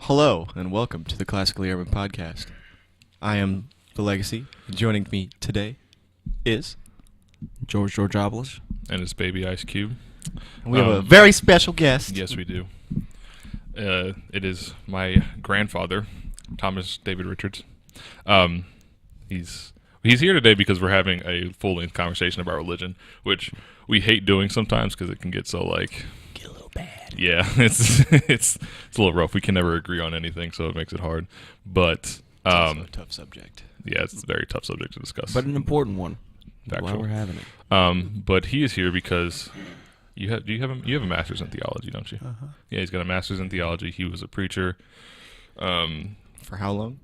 Hello, and welcome to the Classically Urban Podcast. I am The Legacy. Joining me today is... George Georgopoulos. And his baby Ice Cube. And we have a very special guest. Yes, we do. It is my grandfather, Thomas David Richards. He's here today because we're having a full-length conversation about religion, which we hate doing sometimes because it can get so Get a little bad. yeah, it's a little rough. We can never agree on anything, so it makes it hard. But It's also a tough subject. yeah, it's a very tough subject to discuss. But an important one. Factual. Why we're having it. But he is here because you have a master's in theology, don't you? Uh-huh. Yeah, he's got a master's in theology. He was a preacher. For how long?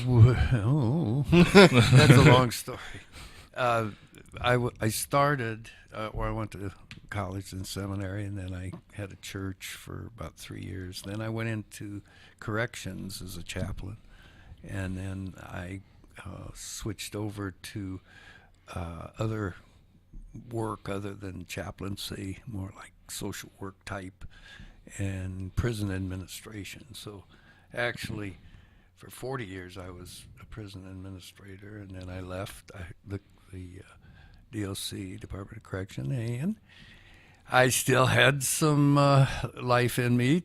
Oh, that's a long story. I started, where I went to college and seminary, and then I had a church for about 3 years. Then I went into corrections as a chaplain, and then I switched over to other work other than chaplaincy, more like social work type, and prison administration. So actually, for 40 years, I was a prison administrator, and then I left the DOC, Department of Correction, and I still had some life in me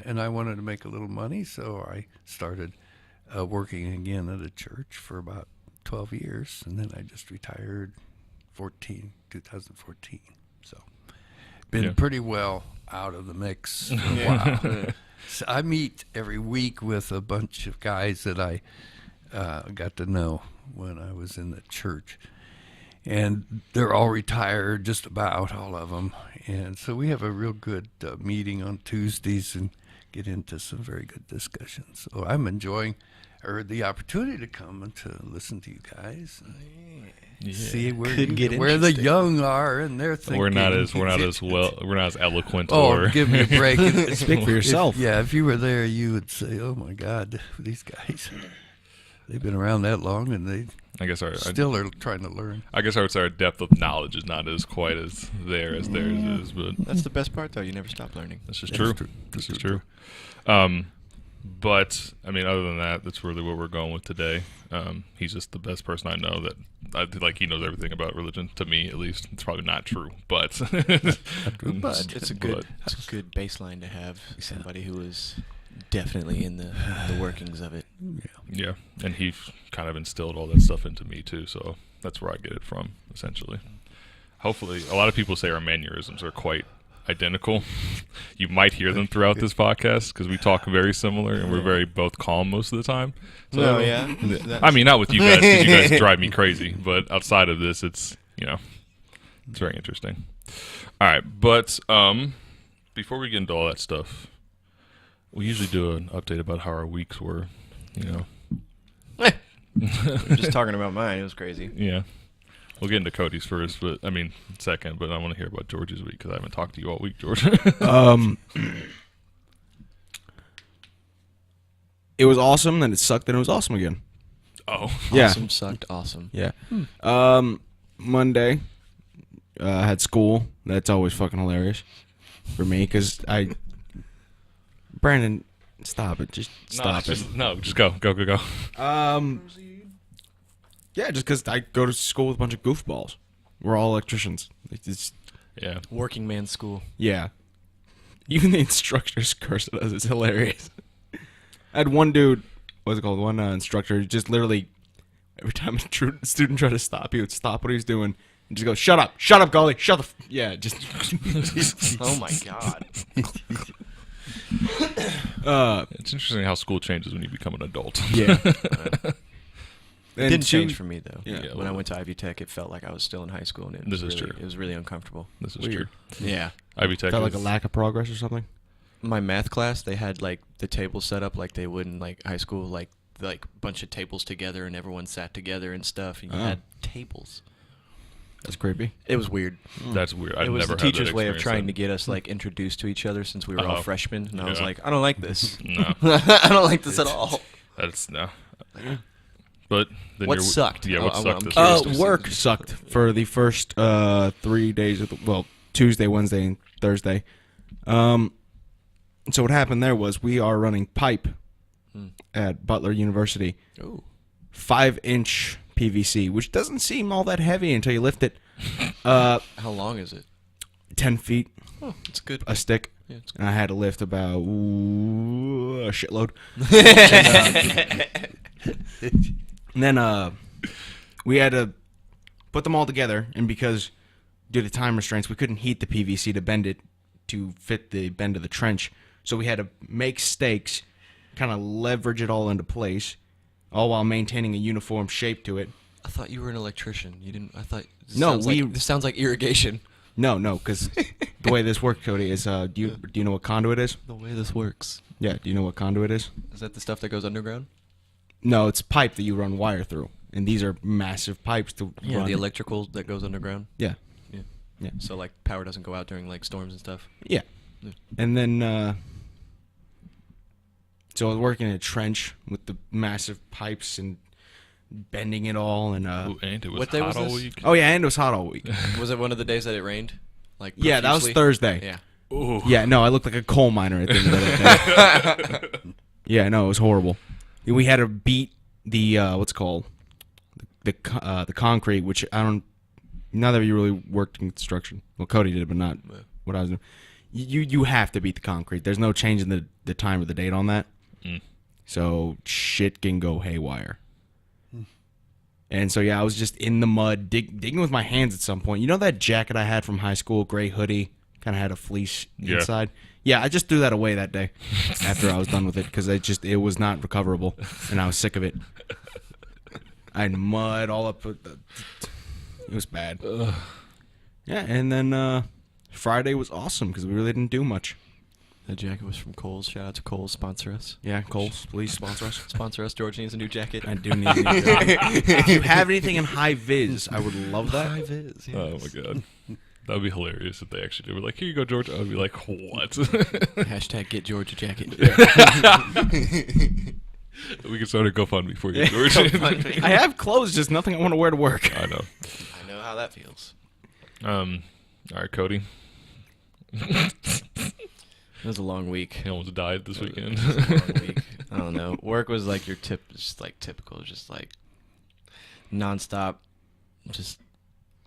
and I wanted to make a little money, so I started working again at a church for about 12 years, and then I just retired 2014. So been pretty well out of the mix for a while. So I meet every week with a bunch of guys that I got to know when I was in the church. And they're all retired, just about all of them. And so we have a real good meeting on Tuesdays and get into some very good discussions. So I'm enjoying the opportunity to come and to listen to you guys. Yeah. See where Could get where the interesting. young are and they're thinking. We're not as eloquent. Oh, or give me a break. Speak for yourself. If you were there, you would say, "Oh my God, these guys, they've been around that long and they I guess still are trying to learn." I guess I would say our depth of knowledge is not as quite as there as theirs is, but That's the best part, though. You never stop learning. this is That's true. true. This is true. But I mean, other than that, that's really what we're going with today. He's just the best person I know he knows everything about religion. To me, at least, it's probably not true, but But it's a good baseline to have somebody who is definitely in the workings of it. Yeah, and he kind of instilled all that stuff into me too, so that's where I get it from, essentially. Hopefully, a lot of people say our mannerisms are quite identical. You might hear them throughout this podcast because we talk very similar and we're very both calm most of the time. So, No, yeah. I mean, not with you guys because you guys drive me crazy, but outside of this, it's it's very interesting. All right, but before we get into all that stuff, we usually do an update about how our weeks were. Just talking about mine, it was crazy. Yeah. We'll get into Cody's first, second, but I want to hear about George's week because I haven't talked to you all week, George. It was awesome, then it sucked, then it was awesome again. Oh. Yeah. Awesome sucked awesome. Yeah. Monday, I had school. That's always fucking hilarious for me because Brandon, stop it. Just stop it. Just go. Go. Yeah, just because I go to school with a bunch of goofballs. We're all electricians. Yeah. Working man school. Yeah. Even the instructors curse at us. It's hilarious. I had one dude, one instructor, just literally, every time a student tried to stop, he would stop what he was doing and just go, shut up, Golly, shut the yeah, just. Oh my God. It's interesting how school changes when you become an adult. Yeah. It didn't change for me, though. Yeah. When I went to Ivy Tech, it felt like I was still in high school, and This is really, true. It was really uncomfortable. This is Weird. true. Yeah. Ivy Tech Felt like is- a lack of progress or something. My math class, they had like the table set up like they would in like high school, like bunch of tables together, and everyone sat together and stuff, and you had tables. That's creepy. It was weird. That's weird. I've It was never the had that teacher's way of experience trying to then. get us like introduced to each other since we were all Oh. freshmen, and I was Yeah. like, I don't like this. No. I don't like this at all. That's no. But then What you're- sucked? Yeah, what I'm sucked? curious this to Work sucked for the first 3 days of Tuesday, Wednesday, and Thursday. So what happened there was we are running pipe Hmm. at Butler University, Ooh. 5-inch PVC, which doesn't seem all that heavy until you lift it. How long is it? 10 feet Oh, it's good. a stick. Yeah, it's And I had to lift about a shitload. And then we had to put them all together, and because due to time restraints, we couldn't heat the PVC to bend it to fit the bend of the trench. So we had to make stakes, kind of leverage it all into place, all while maintaining a uniform shape to it. I thought you were an electrician. You didn't. I thought. No, This sounds like irrigation. No, because the way this works, Cody, is do you know what conduit is? The way this works. Yeah, do you know what conduit is? Is that the stuff that goes underground? No, it's pipe that you run wire through, and these are massive pipes to Yeah, run. the electrical that goes underground. Yeah, Yeah. yeah, So like power doesn't go out during like storms and stuff. yeah. Yeah. And then, so I was working in a trench with the massive pipes and bending it all, and Ooh, and it was what day hot was all this? week. oh yeah, and it was hot all week. Was it one of the days that it rained? Like Yeah, that was profusely? Thursday. Yeah. Ooh. Yeah, no, I looked like a coal miner at the end of that day. Yeah, no, it was horrible. We had to beat the what's it called the concrete, which I don't. Neither of you really worked in construction. Well, Cody did, but not Yeah. what I was doing. You have to beat the concrete. There's no change in the time or the date on that. Mm. So shit can go haywire. And so yeah, I was just in the mud digging with my hands at some point. You know that jacket I had from high school, gray hoodie, kind of had a fleece Yeah. inside. Yeah, I just threw that away that day after I was done with it because it was not recoverable, and I was sick of it. I had mud all up. It was bad. Yeah, and then Friday was awesome because we really didn't do much. That jacket was from Kohl's. Shout out to Kohl's. Sponsor us. Yeah, Kohl's, please sponsor us. Sponsor us. George needs a new jacket. I do need a new jacket. If you have anything in high vis, I would love that. High vis. Yes. Oh my god. That would be hilarious if they actually did. We're like, here you go, George. I would be like, what? Hashtag get George a jacket. We can start a GoFundMe for you, George. I have clothes, just nothing I want to wear to work. I know. I know how that feels. All right, Cody. It was a long week. He almost died this weekend. It was a long week. I don't know. Work was like your just like typical, just like nonstop. Just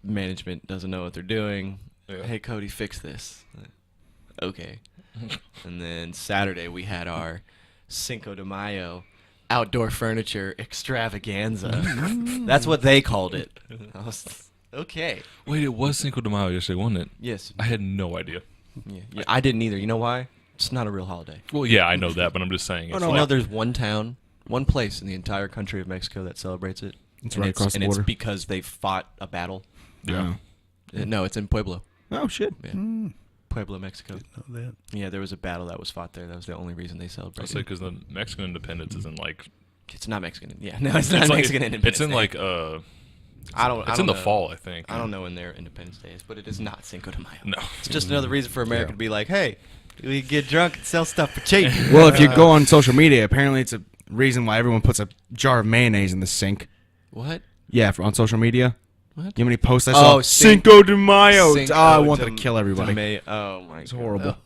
management doesn't know what they're doing. Yeah. Hey, Cody, fix this. Okay. And then Saturday we had our Cinco de Mayo outdoor furniture extravaganza. That's what they called it. I was, okay. Wait, it was Cinco de Mayo yesterday, wasn't it? Yes. I had no idea. Yeah, I didn't either. You know why? It's not a real holiday. Well, yeah, I know that, but I'm just saying. It's No, like, there's one town, one place in the entire country of Mexico that celebrates it. It's And right across the and border. it's because they fought a battle. Yeah. No, it's in Pueblo. Oh shit. Yeah. Pueblo, Mexico. Know that. Yeah, there was a battle that was fought there. That was the only reason they I'll celebrated. say because the Mexican independence is in like. It's not Mexican. Yeah, no, it's not like, Mexican Independence It's in Day. like I don't. It's I in don't the know. fall, I think. I don't know when their Independence Day is, but it is not Cinco de Mayo. No. It's just another reason for America to be like, hey, we get drunk and sell stuff for cheap. Well, if you go on social media, apparently it's a reason why everyone puts a jar of mayonnaise in the sink. What? Yeah, on social media. What? You know how many posts I Oh, saw? Cinco de Mayo. Cinco I wanted de- to kill everybody. Oh my It's God. horrible.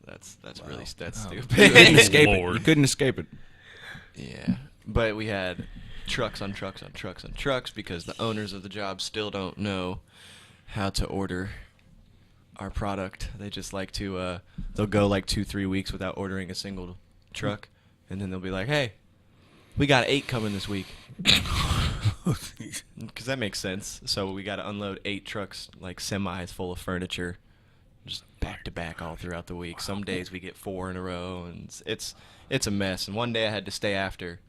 That's really that's You couldn't stupid. escape it. Lord. You couldn't escape it. Yeah, but we had trucks on trucks on trucks on trucks because the owners of the job still don't know how to order our product. They just like to they'll go like 2-3 weeks without ordering a single truck, and then they'll be like, hey, we got 8 coming this week. Because that makes sense. So we got to unload 8 trucks, like semis full of furniture, just back to back all throughout the week. Some days we get 4 in a row, and it's a mess. And one day I had to stay after.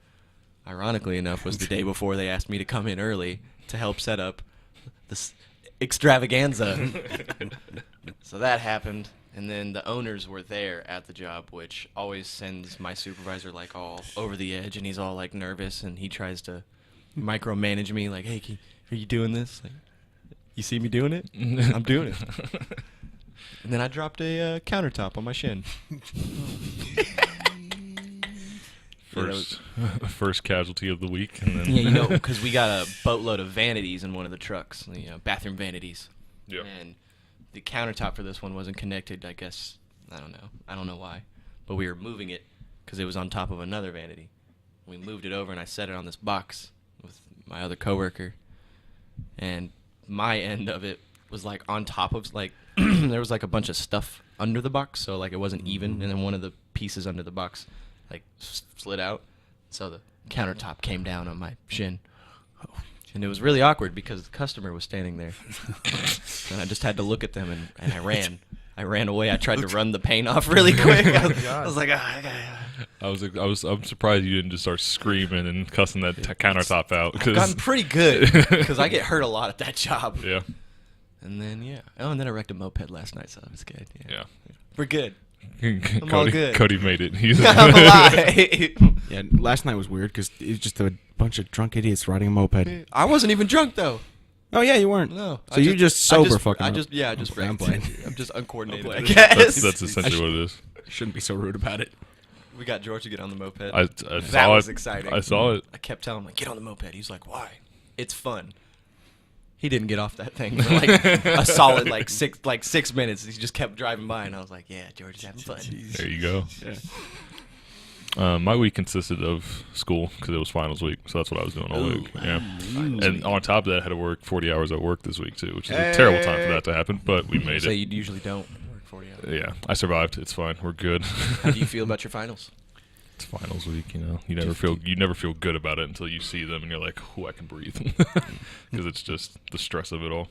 Ironically enough, was the day before they asked me to come in early to help set up this extravaganza. So that happened. And then the owners were there at the job, which always sends my supervisor like all over the edge, and he's all like nervous, and he tries to micromanage me, like, "Hey, are you doing this? Like, you see me doing it? I'm doing it." And then I dropped a countertop on my shin. First casualty of the week, and then Yeah, you know, because we got a boatload of vanities in one of the trucks, bathroom vanities. Yeah. And the countertop for this one wasn't connected, I guess. I don't know why, but we were moving it because it was on top of another vanity. We moved it over, and I set it on this box with my other coworker, and my end of it was like on top of like there was like a bunch of stuff under the box, so like it wasn't even, and then one of the pieces under the box like slid out, so the countertop came down on my shin. And it was really awkward because the customer was standing there. And I just had to look at them, and I ran. I ran away. I tried to run the paint off really quick. I was like, I'm surprised you didn't just start screaming and cussing that countertop out. I've gotten pretty good because I get hurt a lot at that job. Yeah. And then, and then I wrecked a moped last night, so that was good. Yeah. We're good. Cody, all good. Cody made it. He's I'm alive. Yeah, last night was weird because it was just a bunch of drunk idiots riding a moped. I wasn't even drunk, though. Oh, yeah, you weren't. No. So you're just sober fucking I up. just I'm wrecked. playing. I'm just uncoordinated, I I'm guess. that's essentially what it is. Shouldn't be so rude about it. We got George to get on the moped. I that saw was it. exciting. I saw it. I kept telling him, like, get on the moped. He's like, why? It's fun. He didn't get off that thing for like a solid 6 minutes. He just kept driving by, and I was like, yeah, George is having fun. There you go. Yeah. My week consisted of school because it was finals week, so that's what I was doing all week. Yeah, and on top of that, I had to work 40 hours at work this week too, which is a terrible time for that to happen. But we made So it. you usually don't work 40 hours. Yeah, I survived. It's fine. We're good. How do you feel about your finals? It's finals week, you know. You never feel good about it until you see them, and you're like, "Oh, I can breathe," because it's just the stress of it all.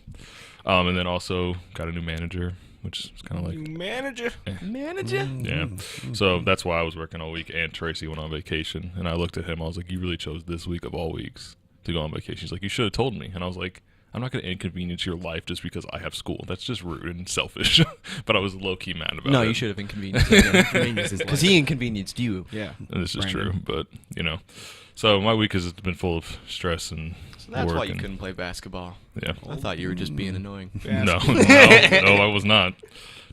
And then also got a new manager, which is kind of like Manager. Manager? yeah. So that's why I was working all week, and Tracy went on vacation, and I looked at him. I was like, "You really chose this week of all weeks to go on vacation." He's like, "You should have told me," and I was like, I'm not going to inconvenience your life just because I have school. That's just rude and selfish. But I was low-key mad about it. No, you should have inconvenienced him. Because he inconvenienced you. Yeah. And this is Brandon. true, but, you know. So my week has been full of stress and So that's work why you and- couldn't play basketball. Yeah. I thought you were just being annoying. No, I was not.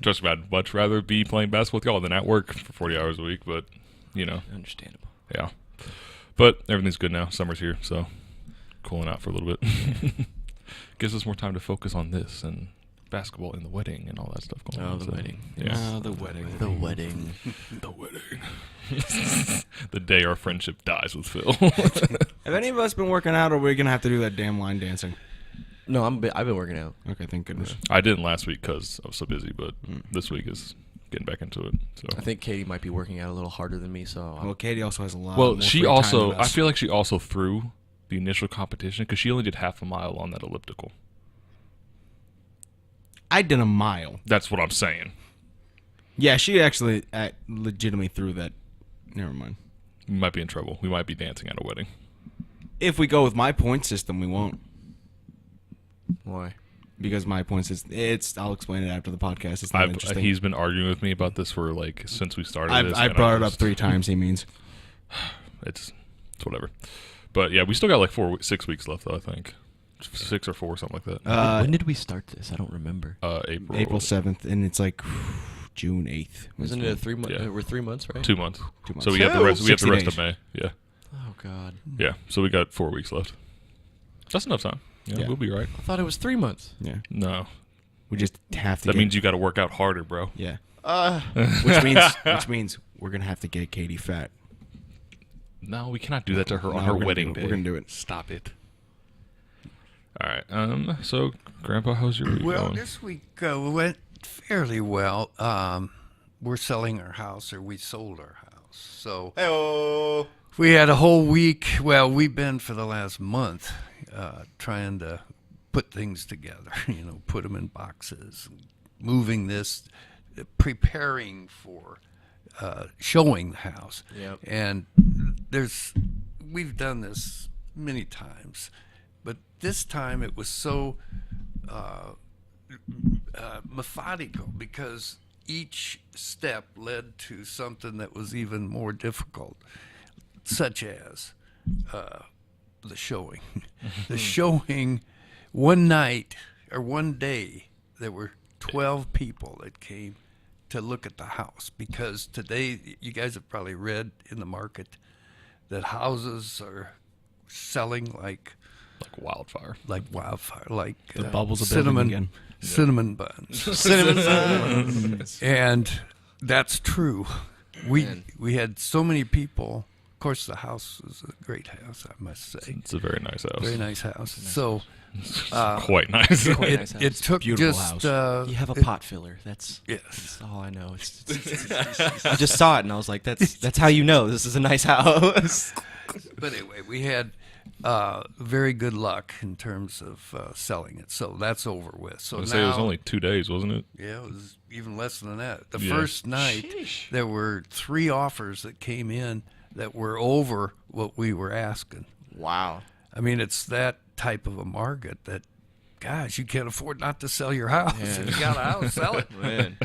Trust me, I'd much rather be playing basketball with y'all than at work for 40 hours a week, but, you know, Understandable. yeah. But everything's good now. Summer's here, so cooling out for a little bit. Gives us more time to focus on this and basketball and the wedding and all that stuff going on. The so, wedding. Yeah. The wedding. The wedding. The wedding. The day our friendship dies with Phil. Have any of us been working out, or are we going to have to do that damn line dancing? No, I've been working out. Okay, thank goodness. I didn't last week because I was so busy, but this week is getting back into it. So. I think Katie might be working out a little harder than me, so Well, Katie also has a lot Well, more she free time also, than I us. feel like she also threw the initial competition because she only did half a mile on that elliptical. I did a mile. That's what I'm saying. Yeah, she actually legitimately threw that. Never mind. We might be in trouble. We might be dancing at a wedding. If we go with my point system, we won't. why? Because my point system, I'll explain it after the podcast. It's not interesting. He's been arguing with me about this for like since we started this. I and brought it up just- 3 times, he means. It's whatever. But yeah, we still got like 6 weeks left though, I think. 6 or 4, something like that. When did we start this? I don't remember. April 7th, and it's like June 8th. Wasn't it a 3 month? Yeah. We're 3 months, right? 2 months. 2 months. So we have the rest. We have the 60 rest days. of May. Yeah, Oh God. yeah. So we got 4 weeks left. That's enough time. Yeah, Yeah. we'll be right. I thought it was 3 months. Yeah. No, We just have to that get, means you got to work out harder, bro. Yeah. Uh, Which means we're going to have to get Katie fat. No, we cannot do that to her on No, her we're gonna wedding do it. day. We're going to do it. Stop it. All right. So, Grandpa, how's your week Well, going? this week went fairly well. We're selling our house, or we sold our house. So hey-oh. we had a whole week. Well, we've been for the last month trying to put things together, put them in boxes, moving this, preparing for showing the house. Yep. And we've done this many times, but this time it was so methodical because each step led to something that was even more difficult, such as the showing. The showing, one night or one day, there were 12 people that came to look at the house, because today, you guys have probably read in the market that houses are selling like wildfire. wildfire, like The bubbles are building cinnamon again. cinnamon buns. Cinnamon buns. And That's true. We Man. we had so many people. Of course, the house is a great house, I must say. It's a very nice house. Very nice house. So Quite nice. Quite it, nice house. it took Beautiful just house. You have a it- pot filler. That's Yes. all I know. I just saw it and I was like, that's how you know this is a nice house. But anyway, we had very good luck in terms of selling it. So that's over with. So I now, say it was only 2 days, wasn't it? yeah, it was even less than that. The Yeah. first night, there were 3 offers that came in that were over what we were asking. Wow. I mean, it's that type of a market that, gosh, you can't afford not to sell your house. Yeah. If you got a house, sell it. Man.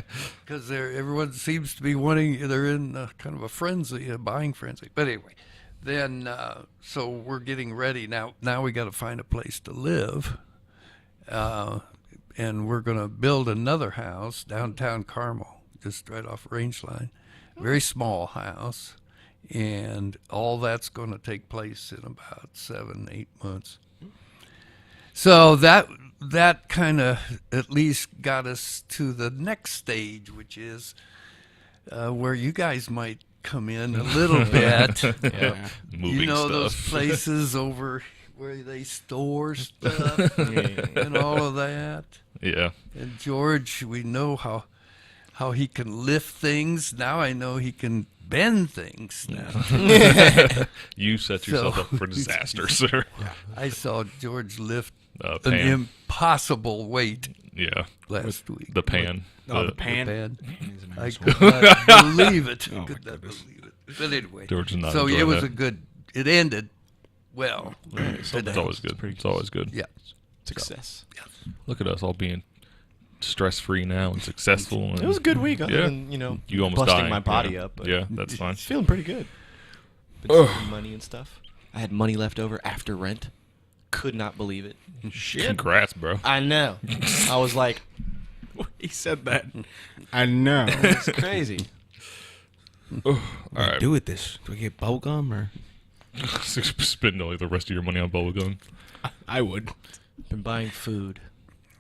Because everyone seems to be wanting, they're in kind of a frenzy, a buying frenzy. But anyway, then, so we're getting ready. Now we got to find a place to live. And we're going to build another house downtown Carmel, just right off Range Line. Very small house. And all that's going to take place in about 7-8 months. So that kind of at least got us to the next stage, which is where you guys might come in a little bit. Yeah. Moving You know stuff. those places over where they store stuff and all of that. Yeah. And George, we know how he can lift things. Now I know he can bend things now. You set yourself So- up for disaster, sir. I saw George lift an Pan. impossible weight Yeah. last week. The pan. Oh, the pan. Pan. He's a I nice could one. not believe it. Oh, my Could not goodness. believe it. But anyway, George is not so enjoying it was that. a good. It ended well. today. It's always good. It's always good. Yeah. Success. Look at us all being stress-free now and successful. And It was a good week, other Yeah. than, You almost busting dying. my body yeah. up. But Yeah, that's fine. It's feeling pretty good. Been saving money and stuff. I had money left over after rent. Could not believe it. Shit. Congrats, bro. I know. I was like, He said that. I know. it's crazy. All What do I right. do with this? Do I get bubble gum or? Spend all the rest of your money on bubblegum. I would. Been buying food.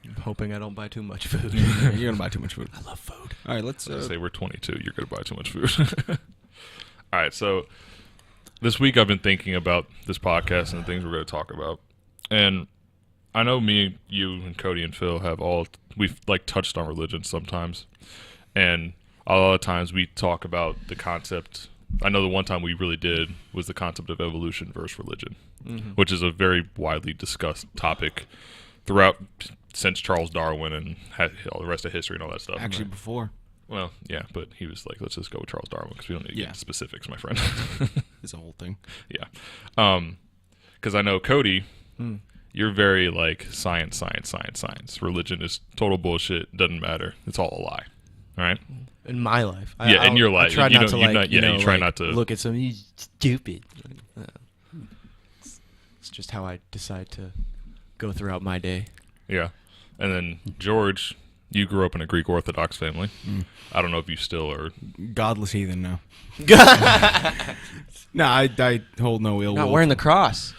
I'm hoping I don't buy too much food. You're gonna buy too much food. I love food. All right, let's. Let's say we're 22. You're going to buy too much food. All right. So this week I've been thinking about this podcast and the things we're going to talk about. And I know me, you, and Cody and Phil we've like touched on religion sometimes. And a lot of times we talk about the concept. I know the one time we really did was the concept of evolution versus religion, which is a very widely discussed topic throughout since Charles Darwin and all the rest of history and all that stuff. actually before. Well, yeah, but he was like, let's just go with Charles Darwin because we don't need to get Yeah. into specifics, my friend. It's a whole thing. Yeah. Because I know, Cody, you're very like science. Religion is total bullshit. Doesn't matter. It's all a lie. All right? In my life. Yeah, in your life. I try You not don't- to you not- yeah, you try like, not to- look at something stupid. It's just how I decide to go throughout my day. Yeah. And then, George, you grew up in a Greek Orthodox family. I don't know if you still are. Godless heathen now. No, I hold no ill Not will. wearing the cross.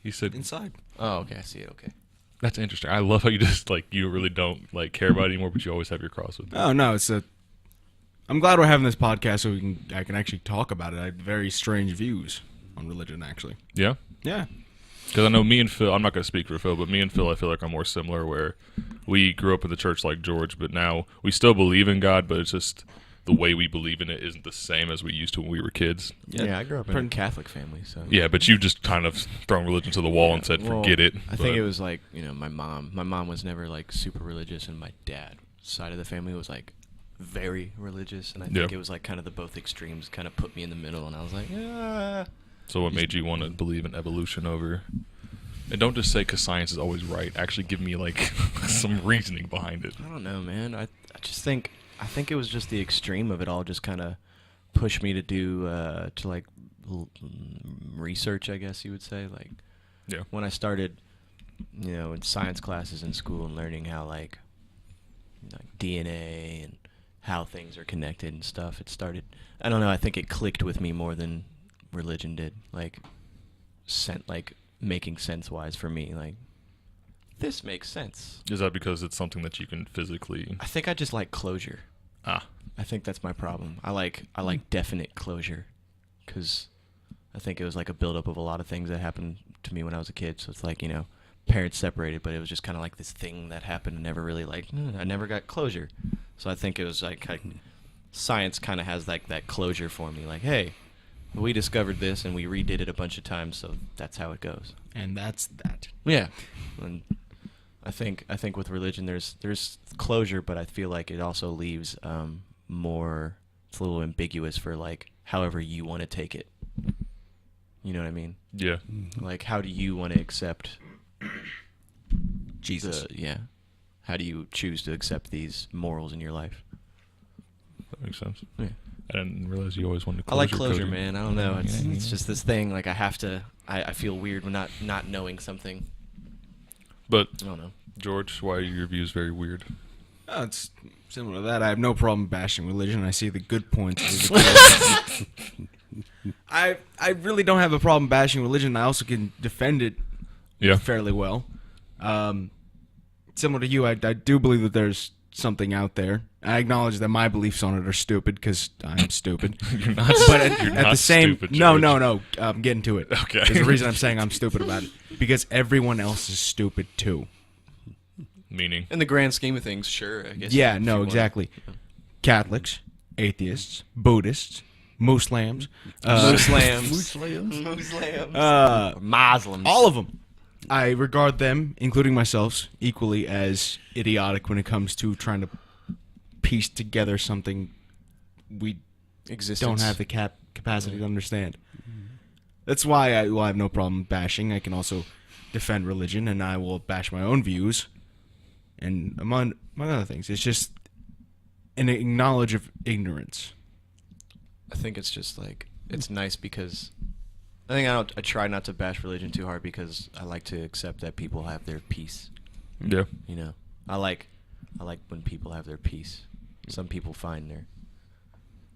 You said, inside. Oh, okay. I see it. Okay. that's interesting. I love how you just, like, you really don't, like, care about it anymore, but you always have your cross with you. Oh no, it's a. I'm glad we're having this podcast so I can actually talk about it. I have very strange views on religion, actually. Yeah? Yeah. Because I know me and Phil, I'm not going to speak for Phil, but me and Phil, I feel like are more similar where we grew up in the church like George, but now we still believe in God, but it's just the way we believe in it isn't the same as we used to when we were kids. Yeah, I grew up in a Catholic family, so. Yeah, but you just kind of thrown religion to the wall and said, Well, forget it. I think But- it was like, my mom. My mom was never like super religious, and my dad side of the family was like very religious, and I think Yeah. it was like kind of the both extremes kind of put me in the middle, and I was like, yeah. So what made you want to believe in evolution over... And don't just say because science is always right. Actually give me, like, some reasoning behind it. I don't know, man. I just think it was just the extreme of it all just kind of pushed me to do to like research, I guess you would say. Like Yeah. when I started, in science classes in school and learning how like DNA and how things are connected and stuff, it started. I don't know. I think it clicked with me more than religion did. Like making sense wise for me. Like this makes sense. Is that because it's something that you can physically... I think I just like closure. Ah, I think that's my problem. I like definite closure, because I think it was like a buildup of a lot of things that happened to me when I was a kid. So it's like, parents separated, but it was just kind of like this thing that happened and never really I never got closure. So I think it was like science kind of has like that closure for me. Like, hey, we discovered this and we redid it a bunch of times, so that's how it goes. And that's that. Yeah. And I think with religion there's closure, but I feel like it also leaves more. It's a little ambiguous for like however you want to take it. You know what I mean? Yeah. Like, how do you want to accept Jesus. How do you choose to accept these morals in your life? That makes sense. Yeah. I didn't realize you always wanted I like closure, closure, Cody. man. I don't know. It's just this thing. Like, I feel weird when not knowing something. But I don't know. George, why are your views very weird? It's similar to that. I have no problem bashing religion. I see the good points. I really don't have a problem bashing religion. I also can defend it Yeah. fairly well. Similar to you, I do believe that there's something out there. I acknowledge that my beliefs on it are stupid because I'm stupid. You're not. But at you're the not same, stupid, no, George. no. I'm getting to it. Okay. There's a reason I'm saying I'm stupid about it because everyone else is stupid too. Meaning. In the grand scheme of things, sure. I guess. Yeah, if no, you want. exactly. Catholics, atheists, Buddhists, Muslims, Muslims, Muslims, all of them. I regard them, including myself, equally as idiotic when it comes to trying to piece together something we existence. don't have the capacity to understand. That's why I have no problem bashing. I can also defend religion, and I will bash my own views. And among other things, it's just an acknowledge of ignorance. I think it's just like it's nice because I try not to bash religion too hard because I like to accept that people have their peace. Yeah. I like when people have their peace. Some people find their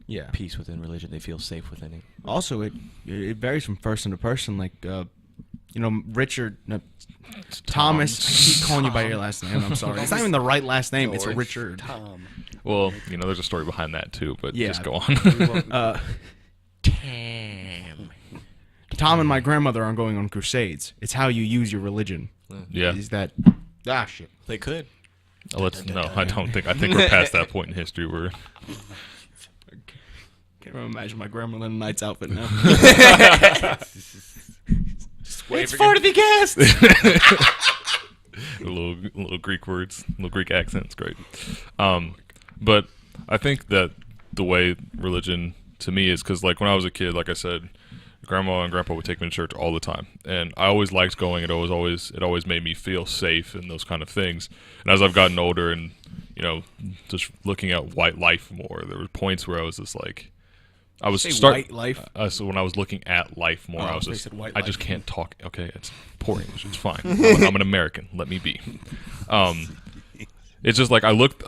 Yeah. peace within religion. They feel safe within it. Also, it varies from person to person. Like, Richard, Thomas. I keep calling you by your last name. I'm sorry. It's not even the right last name. It's a Richard. Tom. Well, there's a story behind that too, but Yeah. just go on. Tom and my grandmother aren't going on crusades. It's how you use your religion. Yeah. Is that shit? They could. I think we're past that point in history where Can't even imagine my grandmother in a knight's outfit now. It's for the guest. little Greek words, little Greek accents, great. But I think that the way religion to me is because, like, when I was a kid, like I said, Grandma and Grandpa would take me to church all the time, and I always liked going. It always made me feel safe and those kind of things. And as I've gotten older, and just looking at white life more, there were points where I was just like, I was white life. So when I was looking at life more, I was they just, said white I just life. can't talk. Okay, it's poor English. It's fine. I'm an American. Let me be. It's just like I looked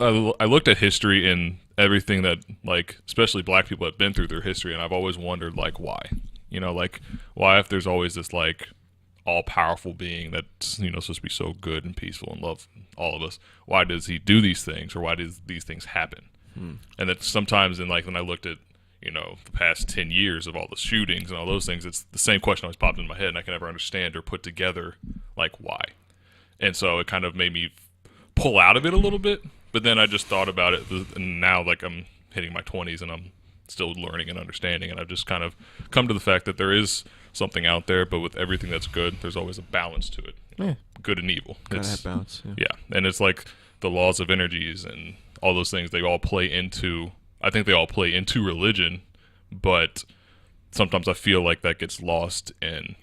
at history and everything that, like, especially black people have been through their history, and I've always wondered, like, why? Like, why, if there's always this, like, all-powerful being that's, supposed to be so good and peaceful and love all of us, why does he do these things, or why does these things happen? And that sometimes, when I looked at, the past 10 years of all the shootings and all those things, it's the same question always popped in my head, and I can never understand or put together, like, why. And so it kind of made me pull out of it a little bit, but then I just thought about it, and now, like, I'm hitting my 20s and I'm still learning and understanding, and I've just kind of come to the fact that there is something out there, but with everything that's good, there's always a balance to it. Yeah. Good and evil. Gotta have balance. Yeah. Yeah, and it's like the laws of energies and all those things, they all play into, I think they all play into religion, but sometimes I feel like that gets lost in,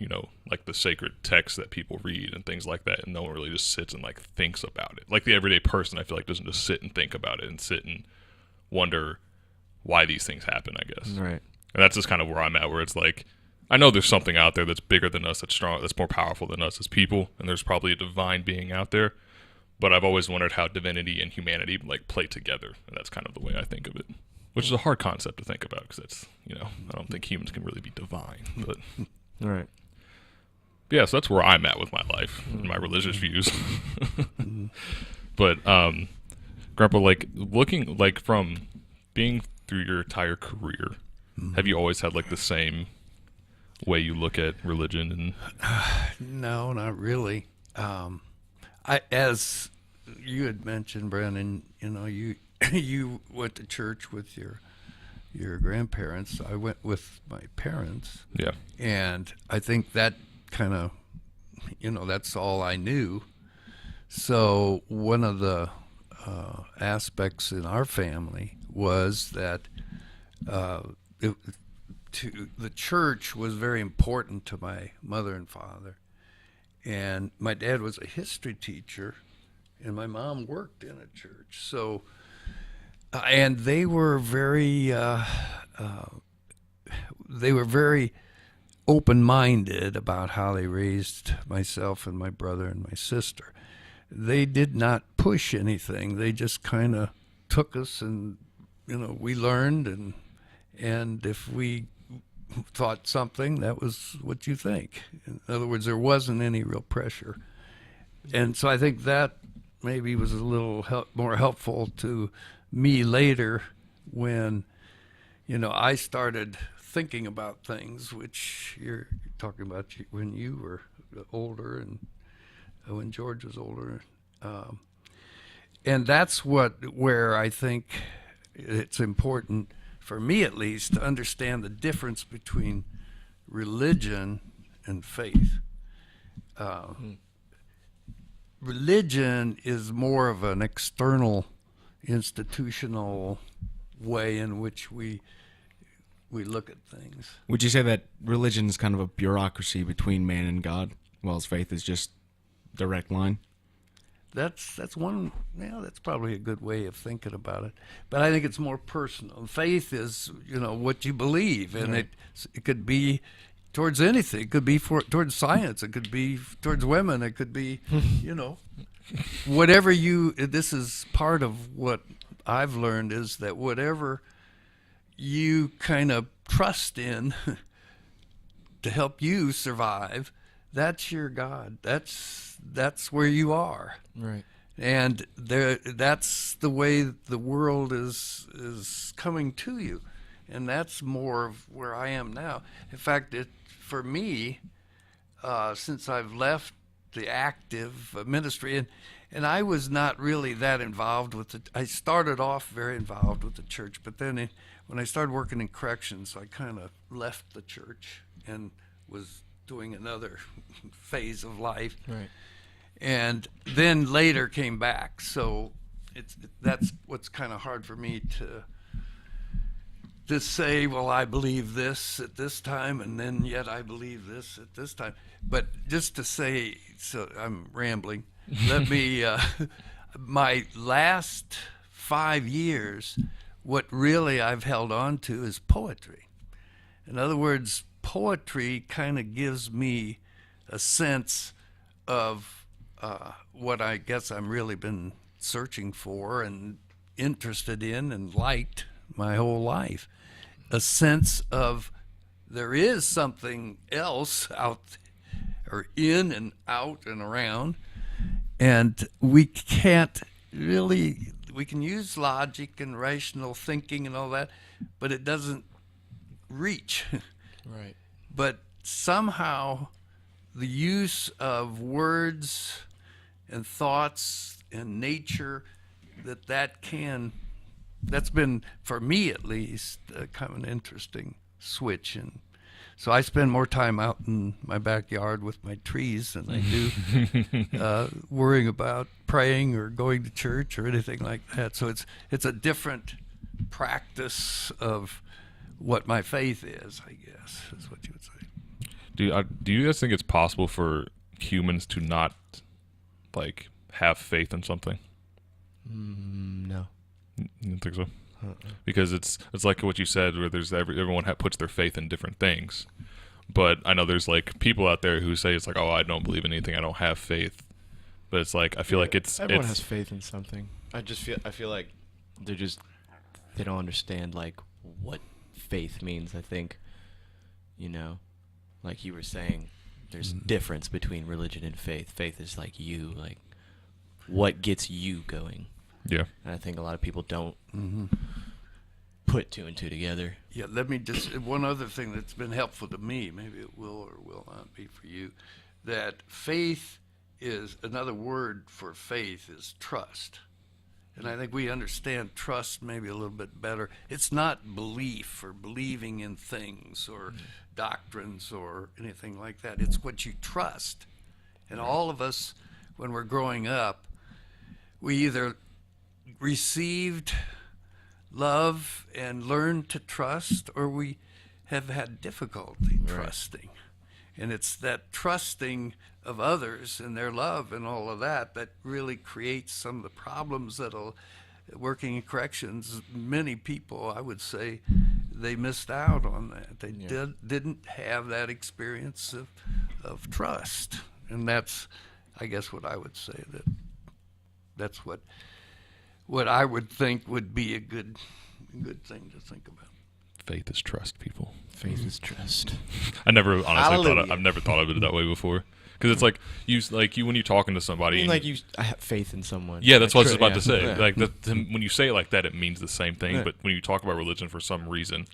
like the sacred texts that people read and things like that, and no one really just sits and, like, thinks about it. Like, the everyday person, I feel like, doesn't just sit and think about it and sit and wonder why these things happen, I guess. Right. And that's just kind of where I'm at, where it's like, I know there's something out there that's bigger than us, that's strong, that's more powerful than us as people, and there's probably a divine being out there, but I've always wondered how divinity and humanity, like, play together, and that's kind of the way I think of it, which is a hard concept to think about, because it's, I don't think humans can really be divine, but All right. yeah, so that's where I'm at with my life and my religious views. But Grandpa, like, looking, like, from being through your entire career, have you always had like the same way you look at religion? And No, not really. As you had mentioned, Brennan, you you went to church with your grandparents. I went with my parents, yeah, and I think that kind of, that's all I knew. So one of the aspects in our family was that the church was very important to my mother and father. And my dad was a history teacher, and my mom worked in a church. So, and they were very open-minded about how they raised myself and my brother and my sister. They did not push anything. They just kind of took us, and we learned, and if we thought something, that was what you think. In other words, there wasn't any real pressure. And so I think that maybe was a little more helpful to me later when, I started thinking about things, which you're talking about when you were older and when George was older. And that's where I think it's important, for me at least, to understand the difference between religion and faith. Religion is more of an external, institutional way in which we look at things. Would you say that religion is kind of a bureaucracy between man and God, while faith is just direct line? That's one. Yeah, that's probably a good way of thinking about it. But I think it's more personal. Faith is, what you believe, and it could be towards anything. It could be towards science. It could be towards women. It could be, whatever you. This is part of what I've learned, is that whatever you kind of trust in to help you survive, that's your God. That's where you are. Right. And that's the way the world is coming to you. And that's more of where I am now. In fact, for me, since I've left the active ministry, and I was not really that involved with it. I started off very involved with the church, but then when I started working in corrections, I kind of left the church and was doing another phase of life. Right. And then later came back. So that's what's kind of hard for me to say, well, I believe this at this time, and then yet I believe this at this time. But just to say, so I'm rambling, let me, my last 5 years, what really I've held on to is poetry. In other words, poetry kind of gives me a sense of what I guess I'm really been searching for and interested in and liked my whole life. A sense of there is something else out or in and out and around, and we can't really, we can use logic and rational thinking and all that, but it doesn't reach. Right. But somehow the use of words and thoughts and nature, that's been, for me at least, kind of an interesting switch. And so I spend more time out in my backyard with my trees than I do worrying about praying or going to church or anything like that. So it's a different practice of what my faith is, I guess, is what you would say. Do you guys think it's possible for humans to not have faith in something? No. You don't think so? Because it's like what you said, where there's everyone puts their faith in different things. But I know there's people out there who say it's like, oh, I don't believe in anything, I don't have faith. But it's like, I feel like everyone has faith in something. I feel like they don't understand what faith means. I think, like you were saying, there's a difference between religion and faith. Faith is you, what gets you going. Yeah. And I think a lot of people don't put two and two together. Yeah, let me just, one other thing that's been helpful to me, maybe it will or will not be for you, that faith is, another word for faith is trust. And I think we understand trust maybe a little bit better. It's not belief or believing in things or doctrines or anything like that. It's what you trust. And all of us, when we're growing up, we either received love and learned to trust, or we have had difficulty trusting. And it's that trusting of others and their love and all of that that really creates some of the problems that'll, working in corrections, many people, I would say, they missed out on that. They didn't have that experience of trust. And that's, I guess, what I would say, that's what I would think would be a good thing to think about. Faith is trust, people. Faith is trust. I never honestly Hallelujah. I've never thought of it that way before. Because it's like you when you're talking to somebody. I mean, I have faith in someone. Yeah, that's what I was True, about to say. yeah. Like when you say it like that, it means the same thing. Yeah. But when you talk about religion, for some reason,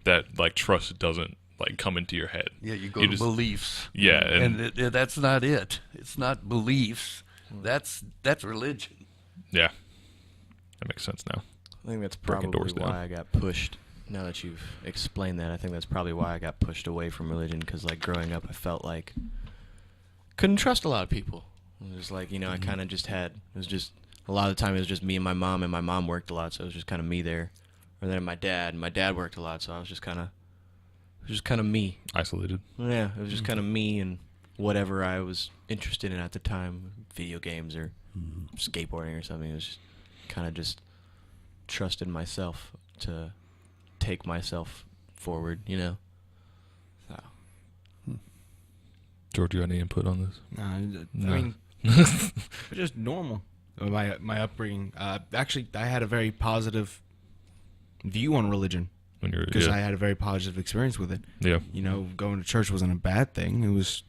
that like trust doesn't like come into your head. Yeah, you go You to just- beliefs. Yeah, And that's not it. It's not beliefs. That's religion. Yeah, that makes sense now. I think that's Breaking probably doors down. why I got pushed. Now that you've explained that, I think that's probably why I got pushed away from religion. Because like growing up, I felt like couldn't trust a lot of people. It was like, I kind of just had. It was just a lot of the time it was just me and my mom worked a lot, so it was just kind of me there. Or then my dad worked a lot, so I was just kind of me. Isolated. Yeah, it was just kind of me and whatever I was interested in at the time, video games or skateboarding or something. It was just kind of just trusted myself to take myself forward, So. George, you got any input on this? I No. mean, it's just normal. My upbringing. Actually, I had a very positive view on religion When you're because I had a very positive experience with it. yeah. Going to church wasn't a bad thing. It was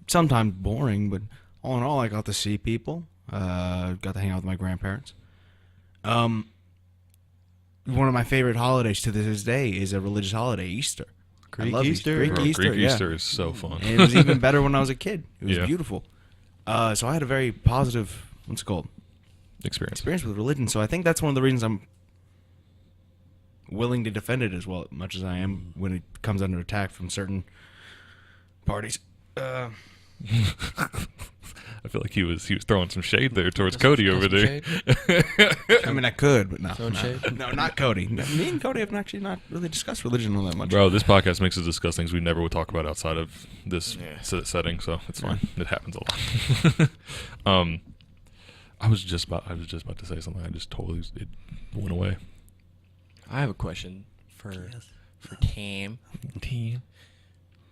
sometimes boring, but all in all, I got to see people. Got to hang out with my grandparents. One of my favorite holidays to this day is a religious holiday, Easter. I Greek love Easter? Greek Bro, Easter, Greek yeah. Easter is so fun. And it was even better when I was a kid. It was Yeah. beautiful. So I had a very positive, experience with religion. So I think that's one of the reasons I'm willing to defend it as well, much as I am when it comes under attack from certain parties. I feel like he was throwing some shade there towards Cody over there. I mean, I could, but no. Throwing shade? No, not Cody. Me and Cody have actually not really discussed religion all that much. Bro, this podcast makes us discuss things we never would talk about outside of this Yeah. setting, so it's fine. It happens a lot. I was just about to say something. I just totally it went away. I have a question for Tam.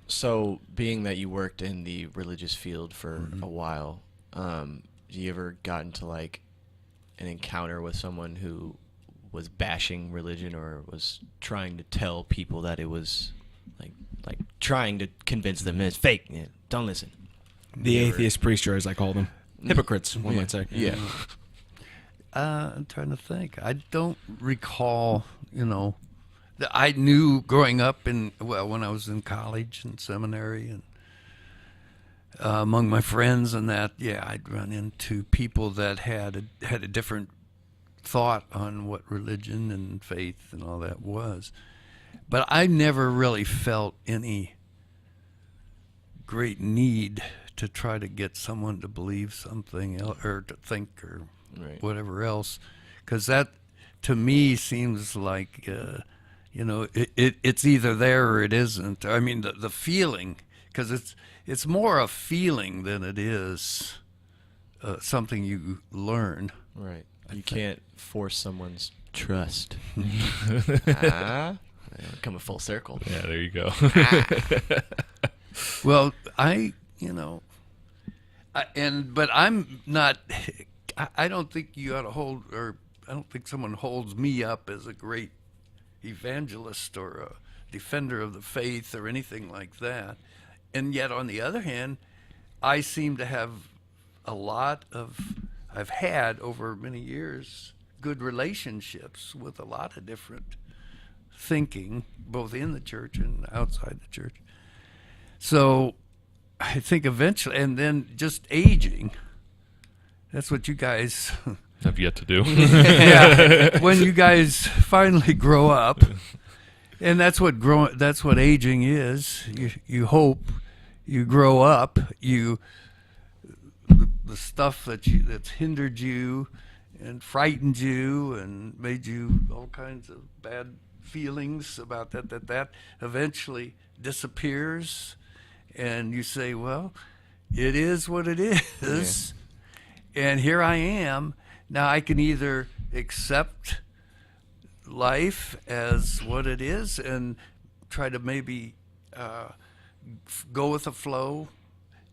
So, being that you worked in the religious field for a while, you ever got into like an encounter with someone who was bashing religion or was trying to tell people that it was like trying to convince them it's fake? Yeah, don't listen. The atheist priest, as I call them. Hypocrites, one might say. Yeah. I'm trying to think. I don't recall, I knew growing up when I was in college and seminary and among my friends and that, I'd run into people that had a different thought on what religion and faith and all that was. But I never really felt any great need to try to get someone to believe something else or to think or Right. whatever else, because that to me seems like it's either there or it isn't. I mean the feeling, because it's more a feeling than it is something you learn. Right. You can't force someone's trust. Coming full circle. Yeah, there you go. Well, but I'm not. I don't think you ought to hold, or I don't think someone holds me up as a great evangelist or a defender of the faith or anything like that. And yet, on the other hand, I seem to have I've had over many years good relationships with a lot of different thinking, both in the church and outside the church. So I think eventually, and then just aging. That's what you guys. Have yet to do. Yeah, when you guys finally grow up, and that's what aging is. You hope you grow up. The stuff that's hindered you and frightened you and made you all kinds of bad feelings about that eventually disappears, and you say, well, it is what it is. And here I am. Now I can either accept life as what it is and try to maybe go with the flow,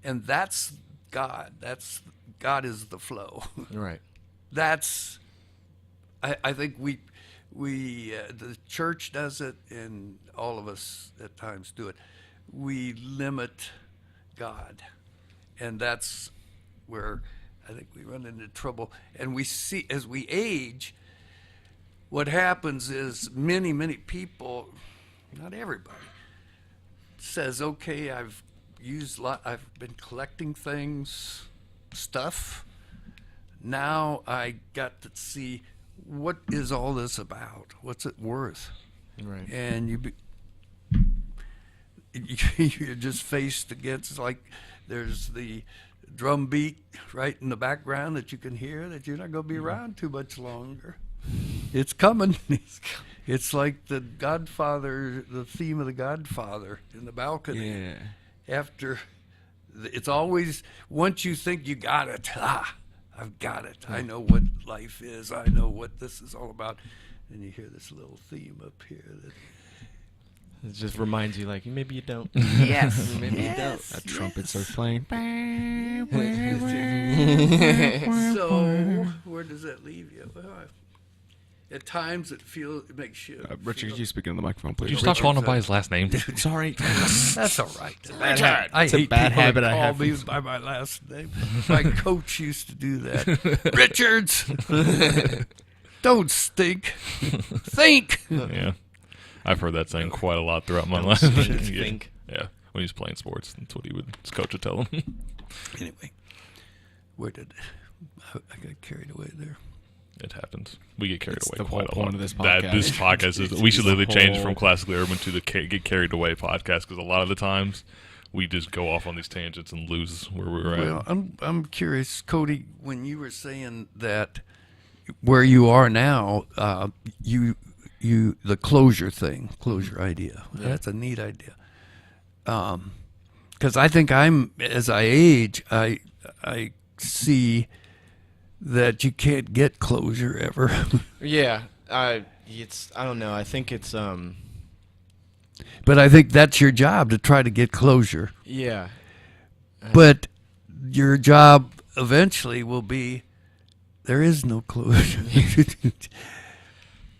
and that's God. God is the flow. Right. That's I think we the church does it, and all of us at times do it. We limit God, and that's where I think we run into trouble. And we see, as we age, what happens is many people, not everybody, says, okay, I've been collecting things, stuff. Now I got to see, what is all this about? What's it worth? Right. And you're just faced against, like, there's the drum beat right in the background that you can hear, that you're not going to be around too much longer. It's coming. It's like the Godfather, the theme of the Godfather in the balcony. Yeah. After, it's always, once you think you got it, I've got it. I know what life is. I know what this is all about. And you hear this little theme up here that It just reminds you, like, maybe you don't. yes, Maybe you yes, That trumpet yes. starts playing. So where does that leave you? Well, at times it makes you. Richard, feel- you speak into the microphone, please. Did you stop calling him by his last name? Sorry. That's all right. Richard! I It's a hate bad people habit that I call have me from- by my last name. My coach used to do that. Richards, don't stink. Think. Yeah. I've heard that saying quite a lot throughout my Don't life. stink, Yeah. think. Yeah. When he's playing sports, that's what his coach would tell him. Anyway, I got carried away there? It happens. We get carried It's away the quite whole a lot. point of this This podcast. podcast is. We should literally change whole- from Classically Urban to the Get Carried Away podcast, because a lot of the times we just go off on these tangents and lose where we're at. Well, I'm curious, Cody, when you were saying that where you are now, the closure idea. That's a neat idea. Because I think as I age, I see that you can't get closure ever. Yeah. I don't know. I think it's But I think that's your job, to try to get closure. yeah. But your job eventually will be, there is no closure.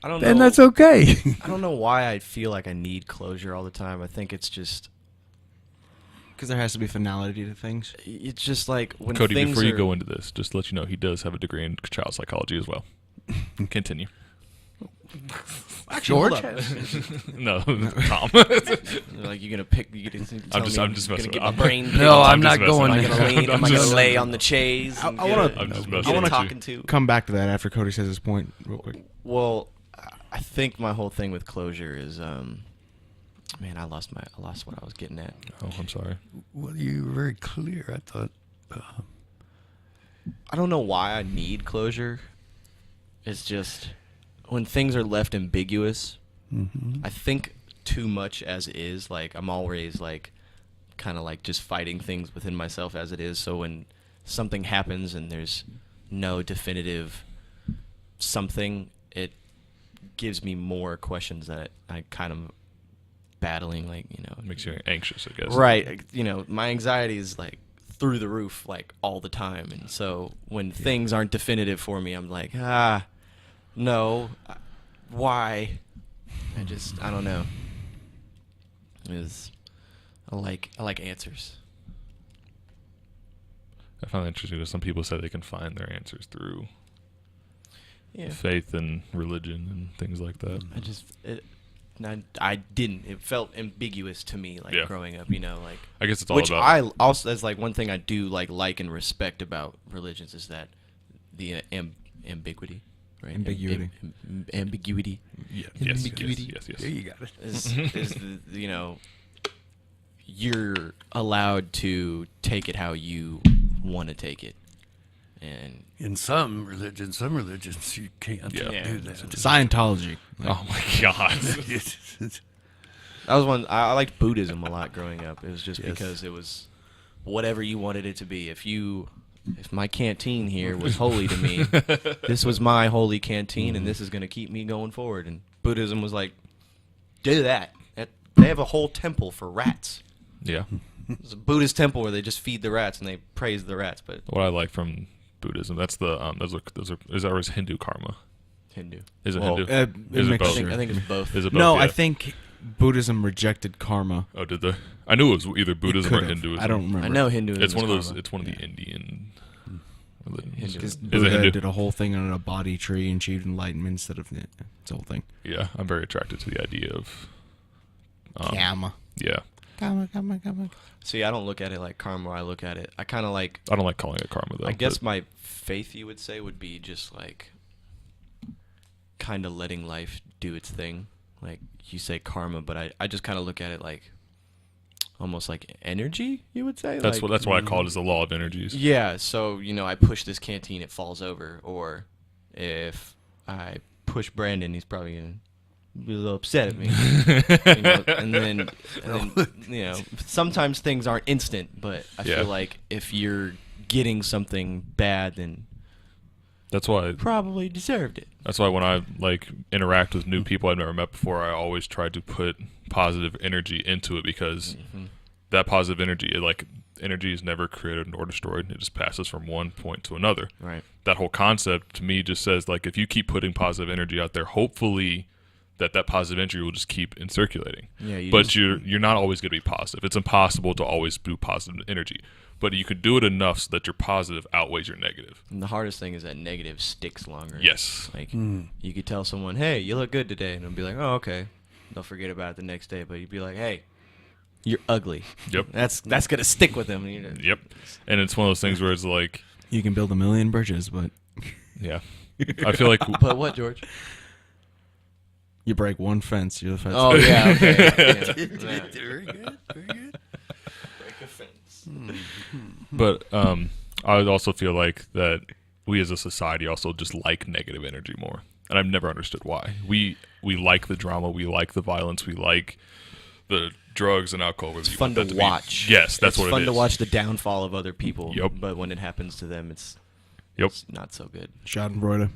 I don't know. And that's okay. I don't know why I feel like I need closure all the time. I think it's just Because there has to be finality to things. it's just like when Cody, things before you are- go into this, just to let you know, he does have a degree in child psychology as well. Continue. Actually, hold George up. No, Tom. Like you're gonna pick. You gonna tell just- me I'm just you're messing gonna get with- my brain. No, picked? I'm just not messing going. Am I with gonna you. lean? Am I I'm gonna just- lay on the chaise? I and wanna- get I'm just a- messing get a with you. talking to. Come back to that after Cody says his point real quick. Well, I think my whole thing with closure is, man, I lost what I was getting at. Oh, I'm sorry. Well, you were very clear. I thought. I don't know why I need closure. It's just when things are left ambiguous. Mm-hmm. I think too much as it is. Like I'm always like, kind of like just fighting things within myself as it is. So when something happens and there's no definitive something, it gives me more questions that I kind of battling, like, you know. Makes you anxious, I guess. Right. You know, my anxiety is like through the roof, like all the time. And so when things aren't definitive for me, I'm like, no, why? I don't know. I like answers. I find that interesting because some people say they can find their answers through Yeah. faith and religion and things like that. I didn't. It felt ambiguous to me, like Yeah. growing up. You know, like I guess it's all which about. I also that's like one thing I do like and respect about religions is that the ambiguity, right? Ambiguity. Ambiguity. Yes. ambiguity. Yes. There you got it. Is the, you know, you're allowed to take it how you want to take it, and In some religions you can't Yeah. do that. Scientology. Like, Oh my God. that was one I liked Buddhism a lot growing up. It was just Yes. because it was whatever you wanted it to be. If my canteen here was holy to me, this was my holy canteen, and this is going to keep me going forward. And Buddhism was like, do that. They have a whole temple for rats. Yeah. It's a Buddhist temple where they just feed the rats and they praise the rats. But What I like from Buddhism, that's the those are is ours Hindu karma. Hindu. Is it Well, Hindu? a Is it mixture. both? I think it's both. Is it both? no, Yeah. I think Buddhism rejected karma. Oh, did they? I knew it was either Buddhism or could've. Hinduism. I don't remember. I know Hinduism. It's one of is those. karma. It's one of the Indian religions. Hindu. Because Is it Buddha Hindu? did a whole thing on a body tree and achieved enlightenment instead of it's a whole thing. Yeah, I'm very attracted to the idea of. Karma. Yeah, Karma. See, I don't look at it like karma. I look at it. I kind of like. I don't like calling it karma though. I guess but my faith, you would say, would be just like kind of letting life do its thing. Like you say karma, but I just kind of look at it like almost like energy, you would say. that's like, what that's why I call it as the law of energies. Yeah, so you know, I push this canteen, it falls over, or if I push Brandon, he's probably gonna be a little upset at me. You know, and then you know, sometimes things aren't instant, but I Yeah. feel like if you're getting something bad, then That's why. probably deserved it. That's why when I like interact with new people I've never met before, I always try to put positive energy into it because that positive energy, energy is never created nor destroyed. It just passes from one point to another. Right. That whole concept to me just says like if you keep putting positive energy out there, hopefully that positive energy will just keep in circulating. Yeah, But you're not always going to be positive. It's impossible to always do positive energy. But you could do it enough so that your positive outweighs your negative. And the hardest thing is that negative sticks longer. Yes. Like you could tell someone, "Hey, you look good today," and they'll be like, "Oh, okay." They'll forget about it the next day, but you'd be like, "Hey, you're ugly." Yep. That's gonna stick with them. You know? Yep. And it's one of those things where it's like, You can build a million bridges, but yeah. I feel like But what, George? you break one fence, you're the fence. Oh yeah, okay. Yeah. Very good. Very good. Break a fence. But I would also feel like that we as a society also just like negative energy more, and I've never understood why. We like the drama, we like the violence, we like the drugs and alcohol. It's fun to watch. Yes, that's it's what fun it is. to watch the downfall of other people. Yep. But when it happens to them, it's Yep. not so good. Schadenfreude.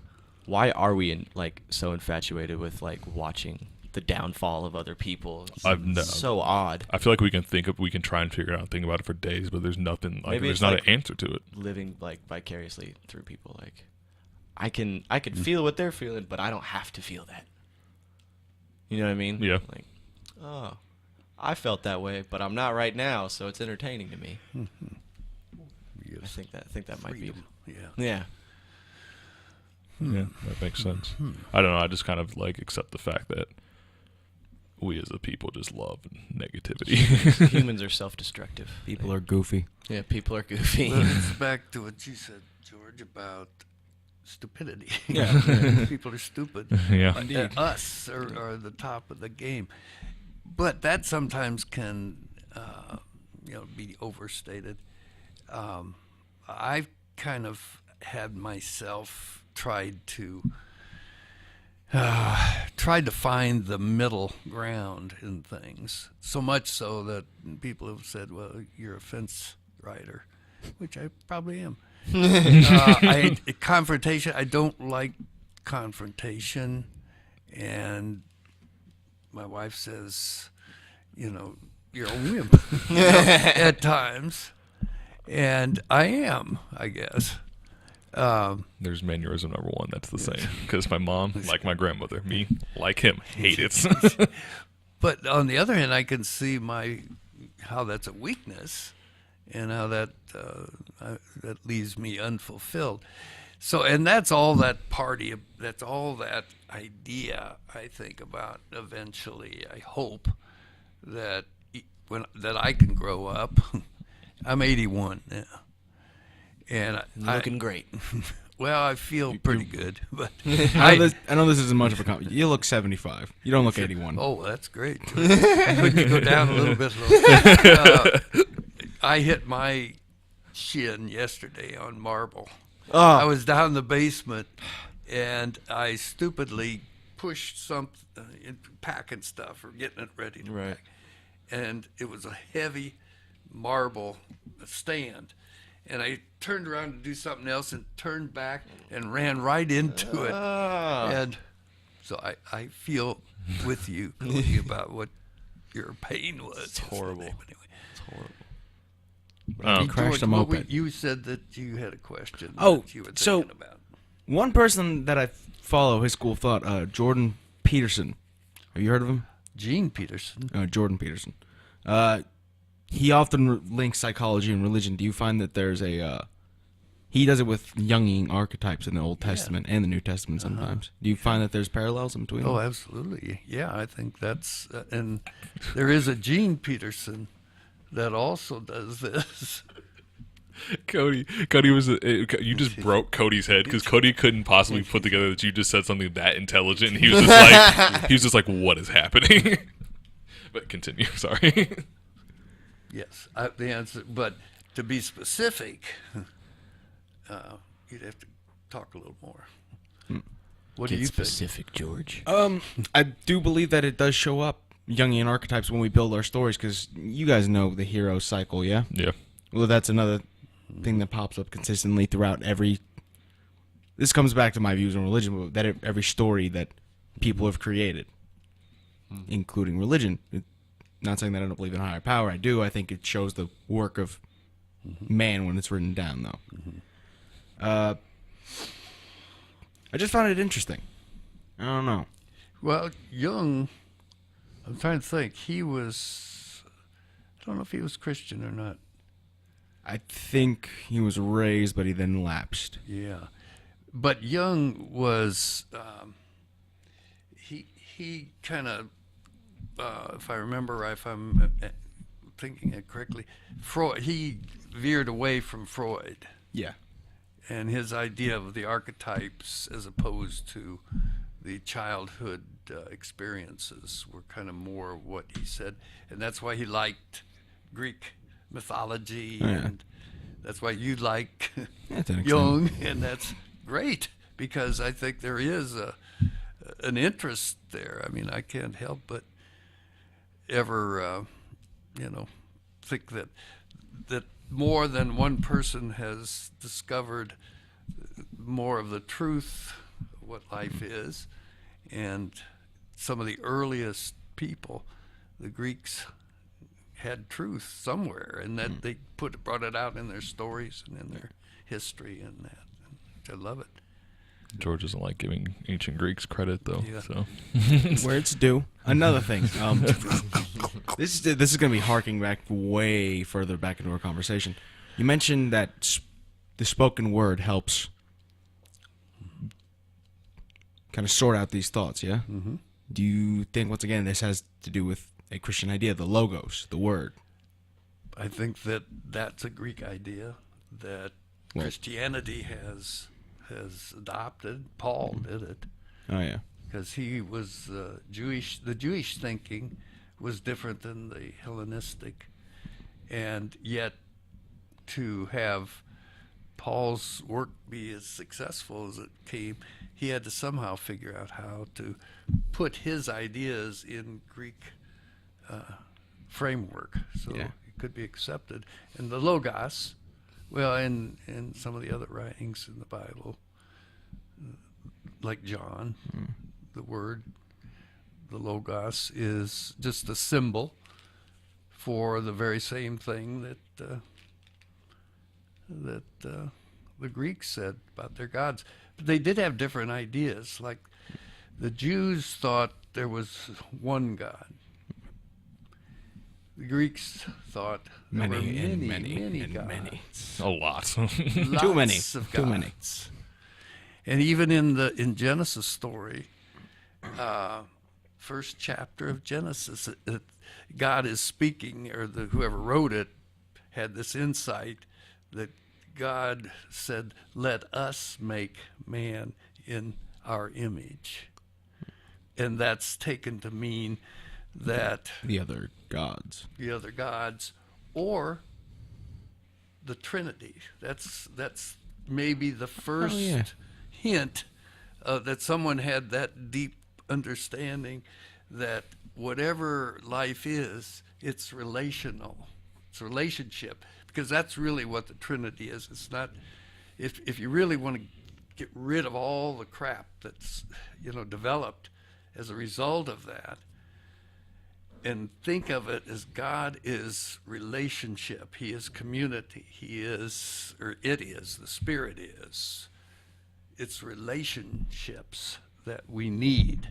Why are we so infatuated with like watching the downfall of other people? It's so odd. I feel like we can try and figure it out, think about it for days, but there's nothing like Maybe there's it's not like an answer to it. Living like vicariously through people. Like I can feel what they're feeling, but I don't have to feel that. You know what I mean? Yeah. Like, oh, I felt that way, but I'm not right now, so it's entertaining to me. I think that might be. Freedom. Yeah. Yeah. Yeah, that makes sense. I don't know. I just kind of like accept the fact that we as a people just love negativity. Humans are self-destructive. People are goofy. Yeah, people are goofy. Well, it's back to what you said, George, about stupidity. Yeah. People are stupid. Yeah. And us are the top of the game. But that sometimes can, be overstated. I've kind of had myself tried to find the middle ground in things. So much so that people have said, "Well, you're a fence rider," which I probably am. Confrontation. I don't like confrontation, and my wife says, you're a wimp at times, and I am, I guess. There's mannerism number one. That's the same. Because my mom, like my grandmother, me, like him, hate it. But on the other hand, I can see how that's a weakness, and how that leaves me unfulfilled. So, and that's all that party, that's all that idea, I think, about eventually, I hope, that that I can grow up. I'm 81 now. And Looking great. well, I feel pretty good, but I know this isn't much of a compliment. You look 75. You don't look 81. oh, that's great. Could you go down a little bit? I hit my shin yesterday on marble. I was down in the basement, and I stupidly pushed something, packing stuff or getting it ready to Right. pack, and it was a heavy marble stand. And I turned around to do something else and turned back and ran right into it. And so I feel with you, Cody, about what your pain was. It's horrible. Anyway. It's horrible. He crashed George, a what moped. you said that you had a question Oh, that you were so- thinking about. One person that I follow, his school of thought, Jordan Peterson. Have you heard of him? Gene Peterson. Jordan Peterson. He often links psychology and religion. Do you find that there's a... he does it with Jungian archetypes in the Old Testament and the New Testament sometimes. Do you find that there's parallels in between Oh, them? absolutely. Yeah, I think that's... and there is a Gene Peterson that also does this. Cody was you just broke Cody's head because Cody couldn't possibly put together that you just said something that intelligent. And he was just like, what is happening? But continue. Sorry. Yes, the answer. But to be specific, you'd have to talk a little more. What do you think? Specific, George. I do believe that it does show up, Jungian archetypes, when we build our stories, because you guys know the hero cycle, yeah? Yeah. Well, that's another thing that pops up consistently throughout every... This comes back to my views on religion, but that every story that people have created, including religion. Not saying that I don't believe in a higher power. I do. I think it shows the work of man when it's written down, though. I just found it interesting. I don't know. Well, Jung, I'm trying to think. I don't know if he was Christian or not. I think he was raised, but he then lapsed. Yeah, but Jung was he kind of if I remember right, if I'm thinking it correctly, he veered away from Freud Yeah. and his idea of the archetypes as opposed to the childhood experiences were kind of more what he said, and that's why he liked Greek mythology, Oh, yeah. and that's why you like Yeah, to an extent. Jung, and that's great because I think there is an interest there. I mean, I can't help but ever, think that more than one person has discovered more of the truth of what life is, and some of the earliest people, the Greeks, had truth somewhere, and that they brought it out in their stories and in their history, and that. I love it. George doesn't like giving ancient Greeks credit, though. Yeah. So Where it's due. Another thing. This is going to be harking back way further back into our conversation. You mentioned that the spoken word helps kind of sort out these thoughts, yeah? Mm-hmm. Do you think, once again, this has to do with a Christian idea, the logos, the word? I think that that's a Greek idea that Well- Christianity has adopted. Paul did it Oh, yeah. because he was Jewish. The Jewish thinking was different than the Hellenistic, and yet to have Paul's work be as successful as it came, he had to somehow figure out how to put his ideas in Greek framework so Yeah. it could be accepted. And the Logos, well, and some of the other writings in the Bible, like John, the word, the Logos, is just a symbol for the very same thing that the Greeks said about their gods. But they did have different ideas. Like the Jews thought there was one God. The Greeks thought there were Many and many many and gods. many. a lot. Too many. Lots of Too many. gods. And even in Genesis story, first chapter of Genesis, God is speaking, or whoever wrote it had this insight that God said, "Let us make man in our image," and that's taken to mean that The other gods. the other gods or the Trinity. That's maybe the first yeah. hint that someone had that deep understanding that whatever life is, it's relational. It's relationship, because that's really what the Trinity is. It's not, if you really want to get rid of all the crap that's developed as a result of that, and think of it as God is relationship. He is community. He is, or it is, the Spirit is. It's relationships that we need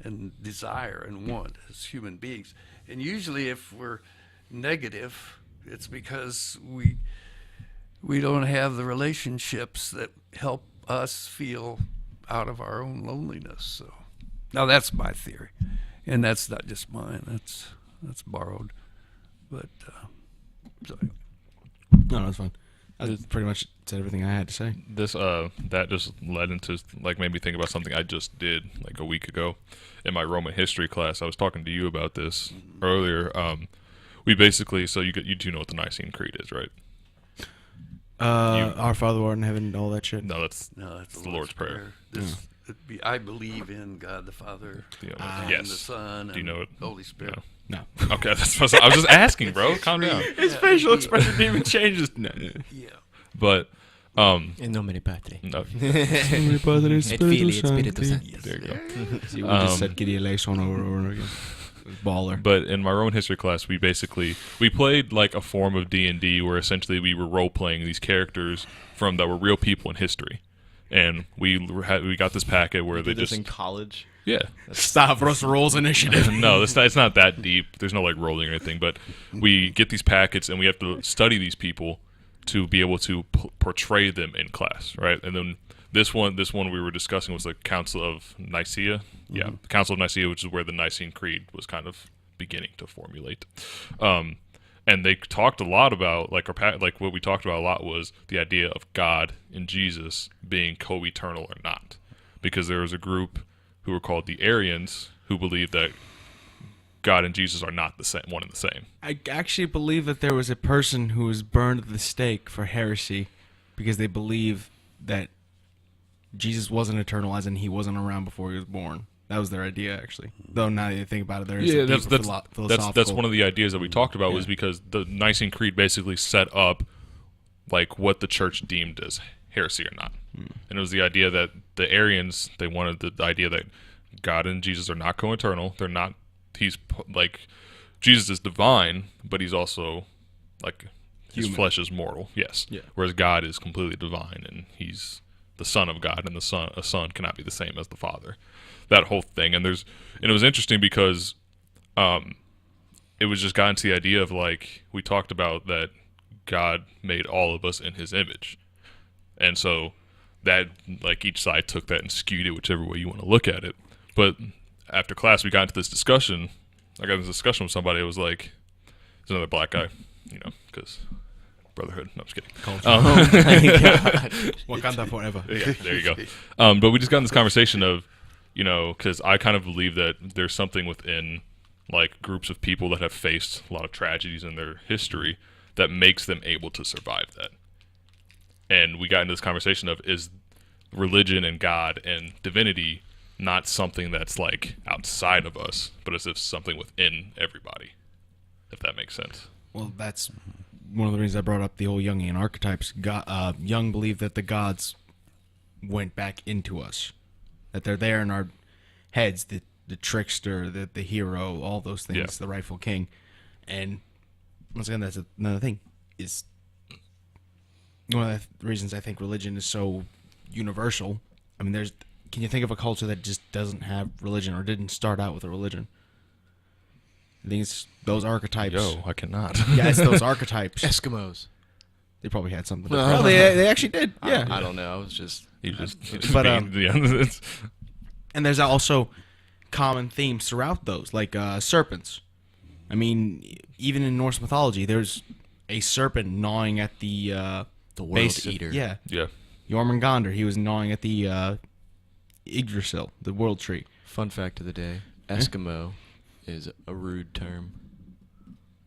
and desire and want as human beings. And usually if we're negative, it's because we don't have the relationships that help us feel out of our own loneliness. So now that's my theory. And that's not just mine. That's borrowed. But so No, that's fine. I just pretty much said everything I had to say. This that just led into, like, made me think about something I just did like a week ago in my Roman history class. I was talking to you about this earlier. We basically, so you do know what the Nicene Creed is, right? Our Father who art in heaven, all that shit. No, that's the Lord's Prayer. I believe in God the Father, Do you know and yes. the Son, Do you and know it? the Holy Spirit. No. Okay, that's what I was just asking, bro. Calm down. His facial expression didn't even change. Just, no. Yeah. But In nomine Patri. no, Et Filii et Spiritus Sancti. there you go. See, we just said Kyrie eleison over and over again. Baller. But in my Roman history class, we played like a form of D&D where essentially we were role playing these characters that were real people in history, and we got this packet where they Did this just in college. yeah. Stavros rolls initiative. No, it's not that deep. There's no like rolling or anything, but we get these packets and we have to study these people to be able to portray them in class, right? And then this one we were discussing was the Council of Nicaea. Yeah, the Council of Nicaea, which is where the Nicene Creed was kind of beginning to formulate. And they talked a lot about, like what we talked about a lot was the idea of God and Jesus being co-eternal or not. Because there was a group who were called the Arians who believed that God and Jesus are not the same, one and the same. I actually believe that there was a person who was burned at the stake for heresy because they believe that Jesus wasn't eternal, as in he wasn't around before he was born. That was their idea, actually. Though now that you think about it, there is a deeper philosophical. That's one of the ideas that we talked about was because the Nicene Creed basically set up like what the church deemed as heresy or not. And it was the idea that the Arians, they wanted the idea that God and Jesus are not co-eternal. They're not. He's like Jesus is divine, but he's also like his Human. flesh is mortal. Yes. Yeah. Whereas God is completely divine, and he's the Son of God, and a son cannot be the same as the Father. That whole thing, and it was interesting because, it was just gotten to the idea of like we talked about that God made all of us in His image, and so that like each side took that and skewed it whichever way you want to look at it. But after class, we got into this discussion. I got into this discussion with somebody. It was like, there's another black guy, because brotherhood. No, I'm just kidding. Oh my God. Wakanda forever. Yeah, there you go. But we just got in this conversation of, because I kind of believe that there's something within like groups of people that have faced a lot of tragedies in their history that makes them able to survive that. And we got into this conversation of, is religion and God and divinity not something that's like outside of us, but as if something within everybody, if that makes sense. Well, that's one of the reasons I brought up the old Jungian archetypes. Jung believed that the gods went back into us, that they're there in our heads, the trickster, the hero, all those things, Yeah. the rightful king. And once again, that's another thing, is one of the reasons I think religion is so universal. I mean, can you think of a culture that just doesn't have religion or didn't start out with a religion? I think it's those archetypes. I cannot. Yeah, it's those archetypes. Eskimos. They probably had something. No. No, they actually did. Yeah. I don't know. I was just He just But, And there's also common themes throughout those, like serpents. I mean, even in Norse mythology, there's a serpent gnawing at the world base eater. yeah. Jormungandr, he was gnawing at the Yggdrasil, the world tree. Fun fact of the day: Eskimo is a rude term.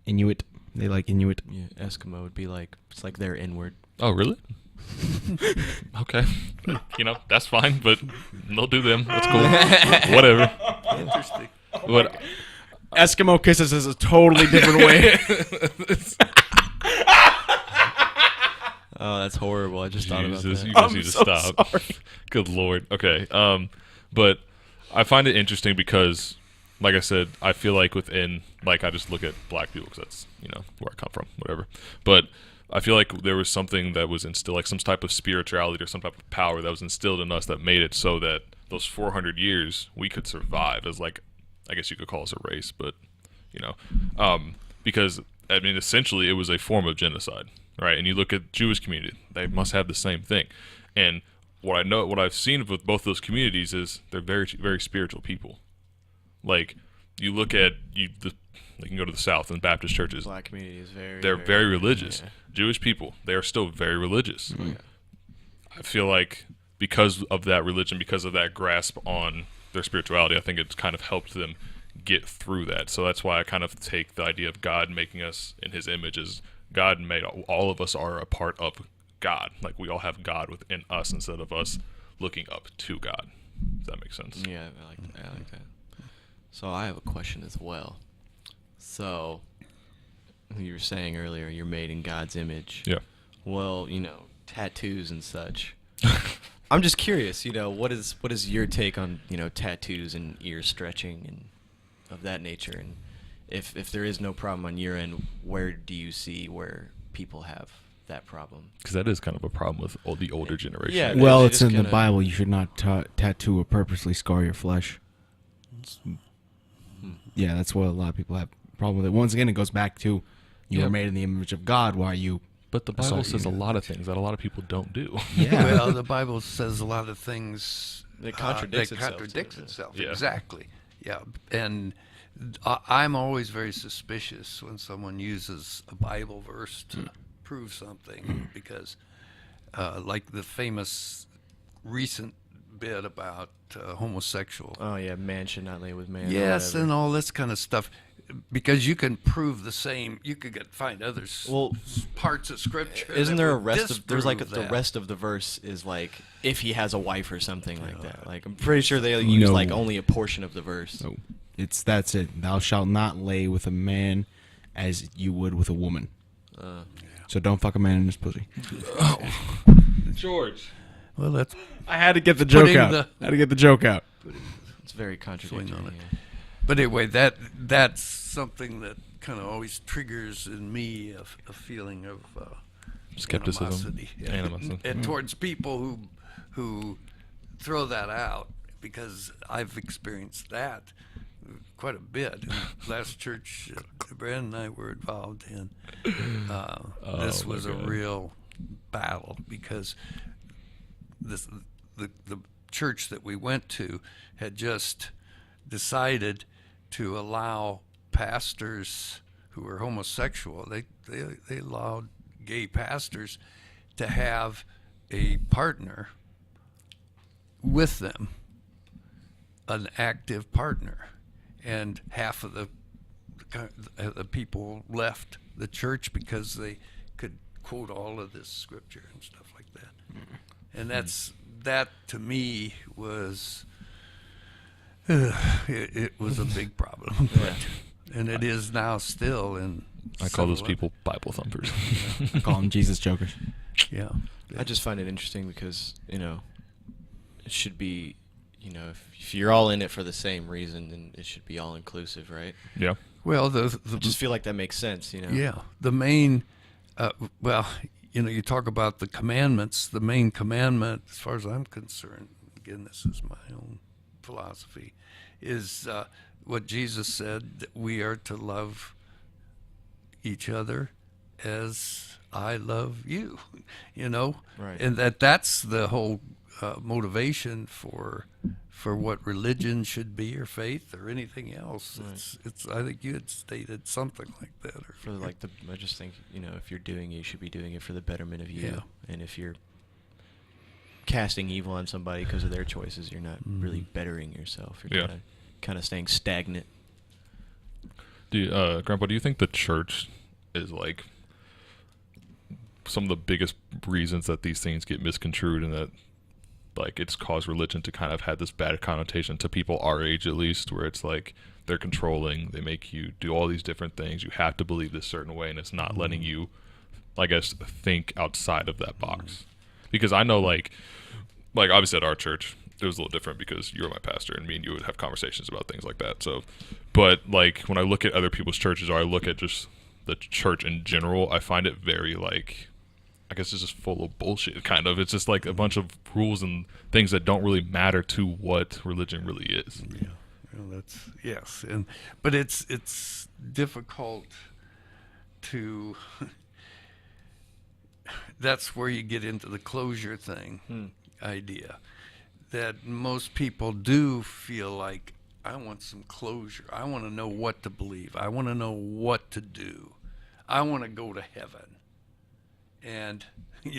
Inuit, they like Inuit. Yeah, Eskimo would be like it's like their N-word. Oh, really? Okay. That's fine, but they'll do them. That's cool. Whatever. Interesting. What? Eskimo kisses is a totally different way. Oh, that's horrible. I just thought about Jesus, that. you guys I'm need to so stop. sorry. Good Lord. Okay. But I find it interesting because, like I said, I feel like within, like, I just look at black people because that's, where I come from, whatever. But I feel like there was something that was instilled, like some type of spirituality or some type of power that was instilled in us that made it so that those 400 years we could survive as, like, I guess you could call us a race, but, because, I mean, essentially it was a form of genocide, right? And you look at Jewish community, they must have the same thing. And what I've seen with both those communities is they're very, very spiritual people. Like, you look at, you can go to the South and Baptist churches. Black community is They're very religious. Yeah. Jewish people, they are still very religious. Yeah. I feel like because of that religion, because of that grasp on their spirituality, I think it's kind of helped them get through that. So that's why I kind of take the idea of God making us in his image as God made all of us are a part of God. Like, we all have God within us instead of us looking up to God. Does that make sense? Yeah, I like that. So I have a question as well. So you were saying earlier you're made in God's image. Yeah. Well, tattoos and such. I'm just curious, what is your take on, tattoos and ear stretching and of that nature? And if there is no problem on your end, where do you see where people have that problem? Because that is kind of a problem with the older generation. Yeah. Well, They it's just in the kinda- Bible. You should not tattoo or purposely scar your flesh. Yeah, that's what a lot of people have a problem with it. Once again, it goes back to you Yeah. were made in the image of God. Why are you? But the Bible Sorry, says a you- lot of things that a lot of people don't do. Yeah. Well, the Bible says a lot of things It contradicts that itself, contradicts doesn't it? itself. Yeah. Exactly. Yeah, and I'm always very suspicious when someone uses a Bible verse to prove something because, like the famous recent bit about homosexual. Oh yeah, man should not lay with man. or Yes, whatever. and all this kind of stuff. Because you can prove the same, you could find other parts of scripture. Isn't that there a would rest of there's like disprove the that. rest of the verse is like if he has a wife or something like that. Like I'm pretty sure they use No. like only a portion of the verse. No, that's it. Thou shalt not lay with a man as you would with a woman. So don't fuck a man in his pussy. George. Well, that's I had to get the joke Putting out. the- I had to get the joke out. It's very contradictory. on it. yeah. But anyway, that's something that kind of always triggers in me a feeling of Skepticism. animosity. Animosity. And towards people who throw that out, because I've experienced that quite a bit. In the last church Brandon and I were involved in, this my was a God. real battle because the church that we went to had just decided to allow pastors who were homosexual. They allowed gay pastors to have a partner with them, an active partner, and half of the people left the church because they could quote all of this scripture and stuff like that. And that to me was it was a big problem, and it is now still. In I call those several- people Bible thumpers. I call them Jesus jokers. Yeah, I just find it interesting because it should be, if you're all in it for the same reason, then it should be all inclusive, right? Yeah. well, I just feel like that makes sense, yeah, the main, well, you talk about the commandments. The main commandment, as far as I'm concerned, again, this is my own philosophy, is what Jesus said, that we are to love each other as I love you, you know, Right. and that's the whole motivation for what religion should be, or faith, or anything else. Right. It's I think you had stated something like that. Or, For like I just think, if you're doing it, you should be doing it for the betterment of you. Yeah. And if you're casting evil on somebody because of their choices, you're not really bettering yourself. You're Yeah. kind of staying stagnant. Grandpa, do you think the church is like some of the biggest reasons that these things get misconstrued, and that like it's caused religion to kind of have this bad connotation to people our age, at least, where it's like they're controlling, they make you do all these different things, you have to believe this certain way, and it's not letting you, I guess, think outside of that box? Because I know like obviously at our church it was a little different because you were my pastor and me and you would have conversations about things like that. So, but like when I look at other people's churches, or I look at just the church in general, I find it very like, I guess it's just full of bullshit, kind of. It's just like a bunch of rules and things that don't really matter to what religion really is. yeah, that's yes, but it's difficult to. That's where you get into the closure thing idea. That most people do feel like, I want some closure. I want to know what to believe. I want to know what to do. I want to go to heaven. And,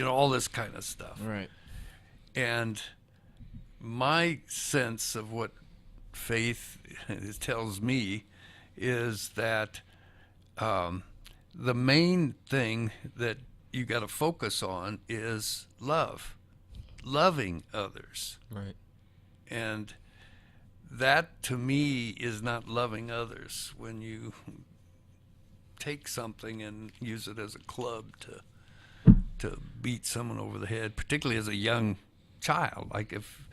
all this kind of stuff. Right. And my sense of what faith tells me is that the main thing that you got to focus on is loving others. Right. And that to me is not loving others, when you take something and use it as a club to beat someone over the head, particularly as a young child. Like if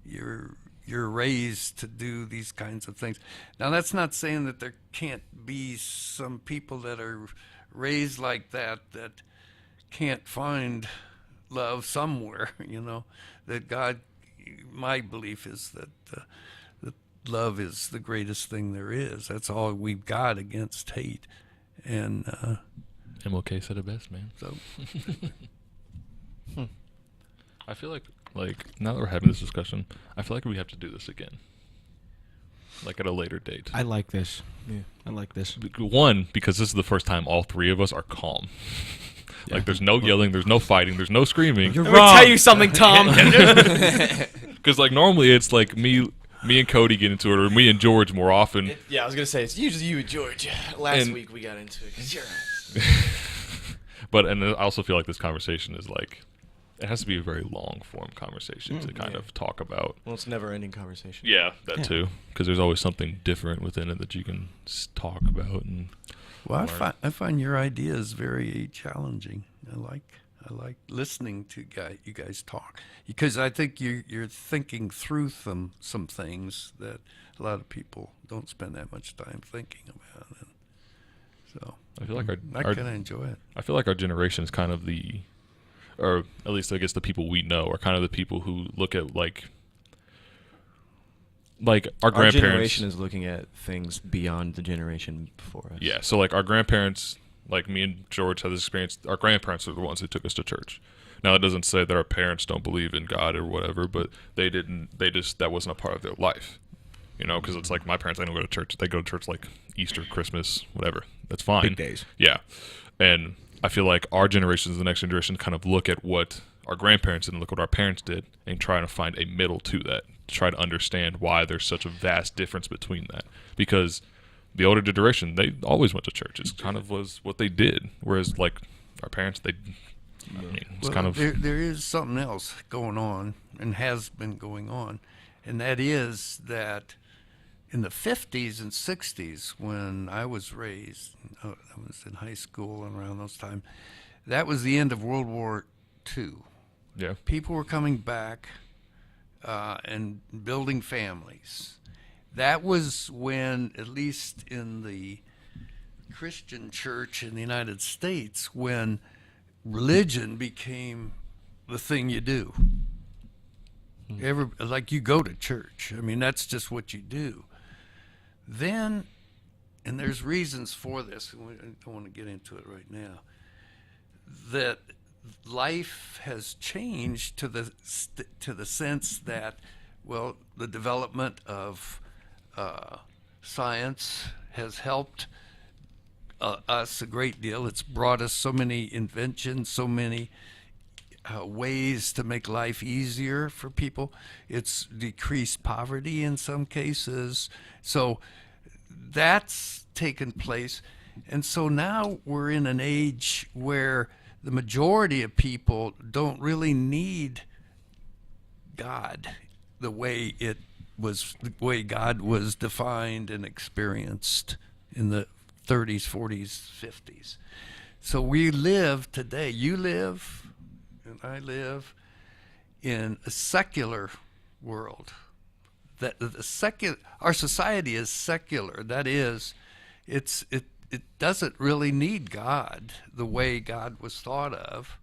you're raised to do these kinds of things. Now that's not saying that there can't be some people that are raised like that can't find love somewhere, that God, my belief is that love is the greatest thing there is. That's all we've got against hate. And MLK said it best, man. so I feel like now that we're having this discussion, I feel like we have to do this again, like at a later date. I like this. Yeah. I like this. One, because this is the first time all three of us are calm. Yeah. Like there's no yelling, there's no fighting, there's no screaming. You're Let me tell you something, Tom. Because like normally it's like me and Cody get into it, or me and George more often. Yeah, I was gonna say it's usually you and George. Last And- week we got into it because you're. But and I also feel like this conversation is like, it has to be a very long form conversation to kind yeah. of talk about. Well, it's a never-ending conversation. Yeah, that Yeah. too. Because there's always something different within it that you can talk about. And well, learn. I find your ideas very challenging. I like listening to you guys talk, because I think you're thinking through some things that a lot of people don't spend that much time thinking about, and so I feel like I kind of enjoy it. I feel like our generation is kind of or at least I guess the people we know are kind of the people who look at like our Our grandparents. generation is looking at things beyond the generation before us. Yeah, so like our grandparents, like me and George had this experience. Our grandparents are the ones who took us to church. Now, it doesn't say that our parents don't believe in God or whatever, but they didn't. That wasn't a part of their life, because it's like my parents, they don't go to church. They go to church like Easter, Christmas, whatever. That's fine. Big days. Yeah, and I feel like our generations, the next generation, kind of look at what our grandparents did and look what our parents did, and try to find a middle to that. To try to understand why there's such a vast difference between that, because the older generation, they always went to church. It kind of was what they did. Whereas, like, our parents, it's Well, kind of... there is something else going on, and has been going on, and that is that in the 50s and 60s, when I was raised, I was in high school and around those times, that was the end of World War II. Yeah. People were coming back and building families. That was when, at least in the Christian church in the United States, when religion became the thing you do. Like you go to church. I mean, that's just what you do. Then, and there's reasons for this, I don't want to get into it right now. that life has changed to the sense that, well, the development of science has helped us a great deal. It's brought us so many inventions, so many ways to make life easier for people. It's decreased poverty in some cases. So that's taken place. And so now we're in an age where the majority of people don't really need God the way God was defined and experienced in the 30s, 40s, 50s. So we live today, you live and I live in a secular world. That our society is secular. That is, it doesn't really need God the way God was thought of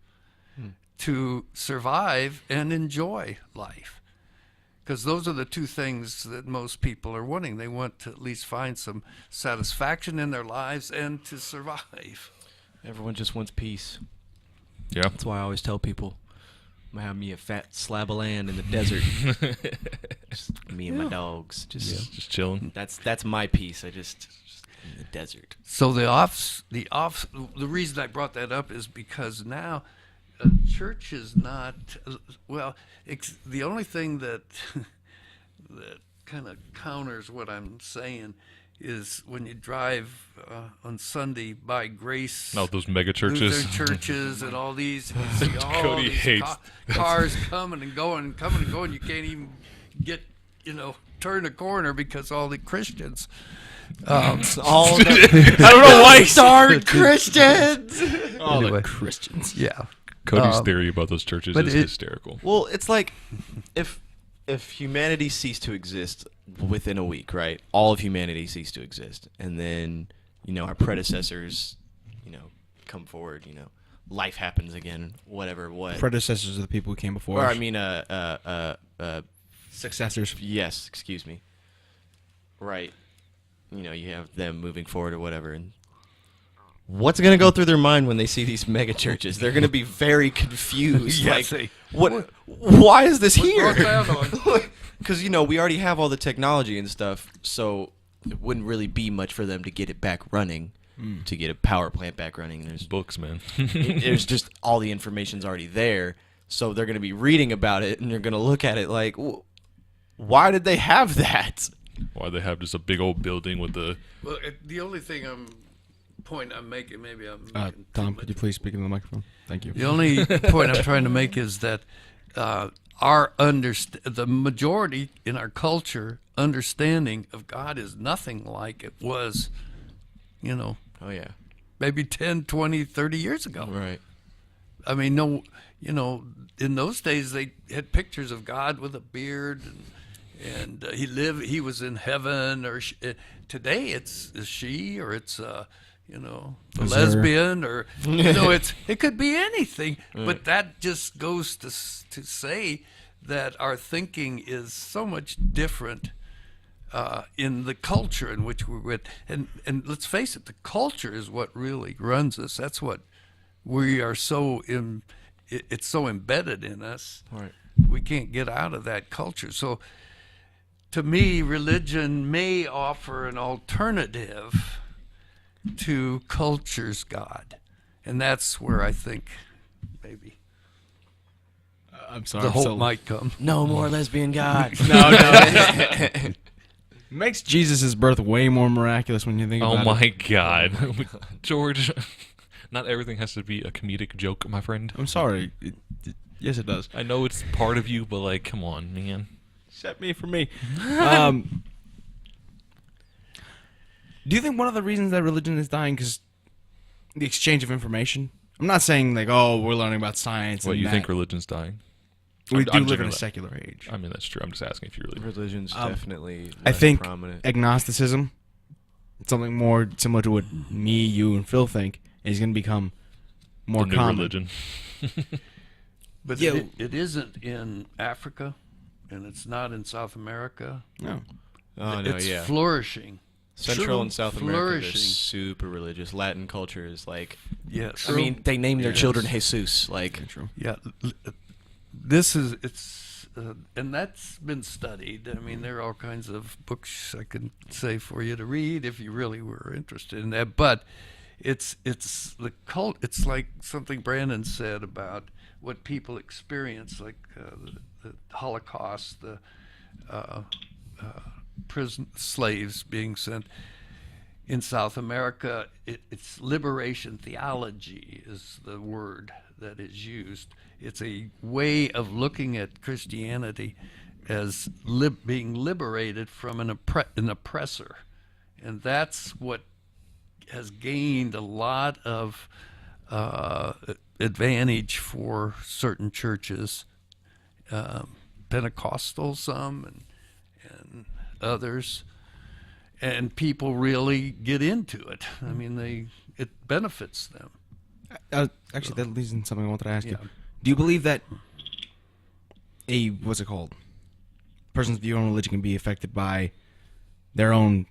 to survive and enjoy life. Because those are the two things that most people are wanting. They want to at least find some satisfaction in their lives and to survive. Everyone just wants peace. Yeah. That's why I always tell people, I'm gonna have me a fat slab of land in the desert. Just me and my dogs. Just chilling. That's my peace. Just in the desert. So the reason I brought that up is because now church is not, well, the only thing that that kind of counters what I'm saying is when you drive on Sunday by Grace. No, those mega churches. Churches and all these. You see all Cody these hates. cars coming and going. You can't even get, turn a corner because all the Christians. All I don't know why. Darn Christians! All Anyway. the Christians. Yeah. Cody's theory about those churches but is it- hysterical. Well, it's like if humanity ceased to exist within a week, right? All of humanity ceased to exist, and then our predecessors, come forward. Life happens again. Whatever. What? Predecessors of the people who came before Or us. I mean, Successors. yes. Excuse me. Right. You have them moving forward or whatever, and what's going to go through their mind when they see these mega churches? They're going to be very confused. Yes, Like, what? Why is this here? brought that on? Because we already have all the technology and stuff, so it wouldn't really be much for them to get it back running, to get a power plant back running. There's Books, man. there's just all the information's already there, so they're going to be reading about it and they're going to look at it like, why did they have that? Why they have just a big old building with the. Well, the only point I'm making, maybe I'm making too Tom, much. could you please speak in the microphone? Thank you. The only point I'm trying to make is that the majority in our culture understanding of God is nothing like it was, Oh yeah, maybe 10, 20, 30 years ago. right. I mean, no, in those days they had pictures of God with a beard, and he was in heaven, or today it's a she, or it's a lesbian, or it could be anything. But that just goes to say that our thinking is so much different in the culture in which we're with, and let's face it, the culture is what really runs us. That's what we are it's so embedded in us. Right. We can't get out of that culture. So to me, religion may offer an alternative to culture's God. And that's where I think maybe I'm sorry. the I'm hope so- might come. No more lesbian gods. No. Makes Jesus' birth way more miraculous when you think Oh about my it. God, George! Not everything has to be a comedic joke, my friend. I'm sorry. Yes, it does. I know it's part of you, but come on, man. Except me for me. Do you think one of the reasons that religion is dying is the exchange of information? I'm not saying we're learning about science. What and you that. think religion's dying? We I'm do live in a generally- secular age. I mean, that's true. I'm just asking if you really. Religion's definitely I less think prominent. agnosticism, something more similar to what me, you, and Phil think, is going to become more the new common. religion. But Yeah. it isn't in Africa, and it's not in South America. No. Oh no, It's yeah. flourishing. Central and South America, they're flourishing. super religious. Latin culture is like, Yes. I mean, they name their Yes. children Jesus. Like, True. Yeah, this is and that's been studied. I mean, there are all kinds of books I can say for you to read if you really were interested in that. But it's the cult. It's like something Brandon said about what people experience, like the Holocaust, the prison slaves being sent. In South America, it's liberation theology is the word that is used. It's a way of looking at Christianity as being liberated from an oppressor. And that's what has gained a lot of advantage for certain churches, Pentecostal some and others. And people really get into it. I mean, it benefits them. Actually, that leads into something I wanted to ask you. Yeah. Do you believe that what's it called? Person's view on religion can be affected by their own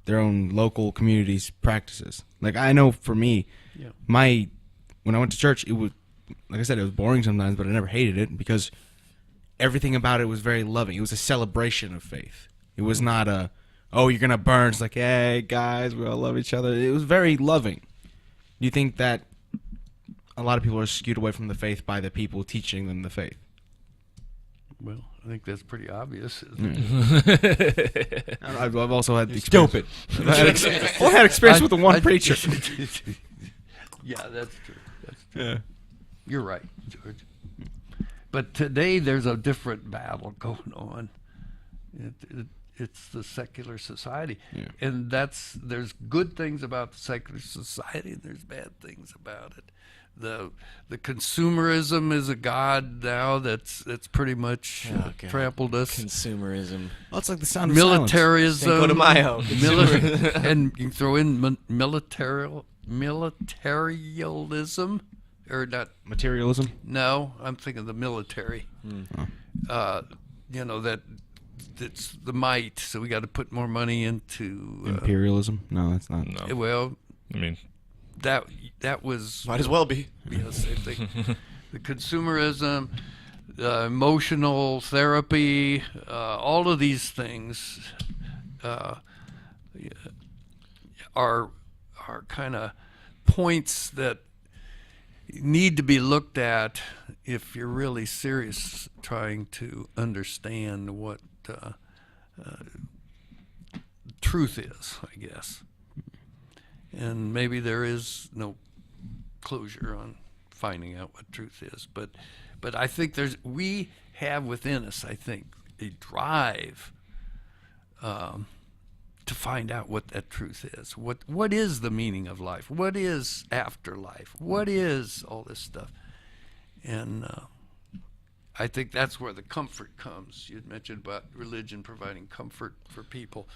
local community's practices? Like, I know for me, Yeah. when I went to church, it was, like I said, it was boring sometimes, but I never hated it because everything about it was very loving. It was a celebration of faith. It was not a, oh, you're going to burn. It's like, hey, guys, we all love each other. It was very loving. Do you think that a lot of people are skewed away from the faith by the people teaching them the faith? Well, I think that's pretty obvious. Isn't it? I've also had the experience. stupid. I had experience with the one I- preacher. Yeah, that's true. That's true. Yeah. You're right, George. But today there's a different battle going on. It's the secular society, Yeah. and there's good things about the secular society, and there's bad things about it. The consumerism is a god now that's pretty much Oh, God. trampled us. Consumerism. Well, it's like the sound of silence. Militarism, Cinco de Mayo. and you can throw in militarialism, or not? Materialism. No, I'm thinking the military. You know that it's the might, so we got to put more money into. Imperialism. No, that's not. No. Well, I mean, that was Might as well be. same thing. The consumerism, emotional therapy, all of these things are kind of points that need to be looked at if you're really serious trying to understand what truth is, I guess. And maybe there is no closure on finding out what truth is, but I think we have within us, I think, a drive to find out what that truth is. What is the meaning of life? What is afterlife? What is all this stuff? And I think that's where the comfort comes. You'd mentioned about religion providing comfort for people.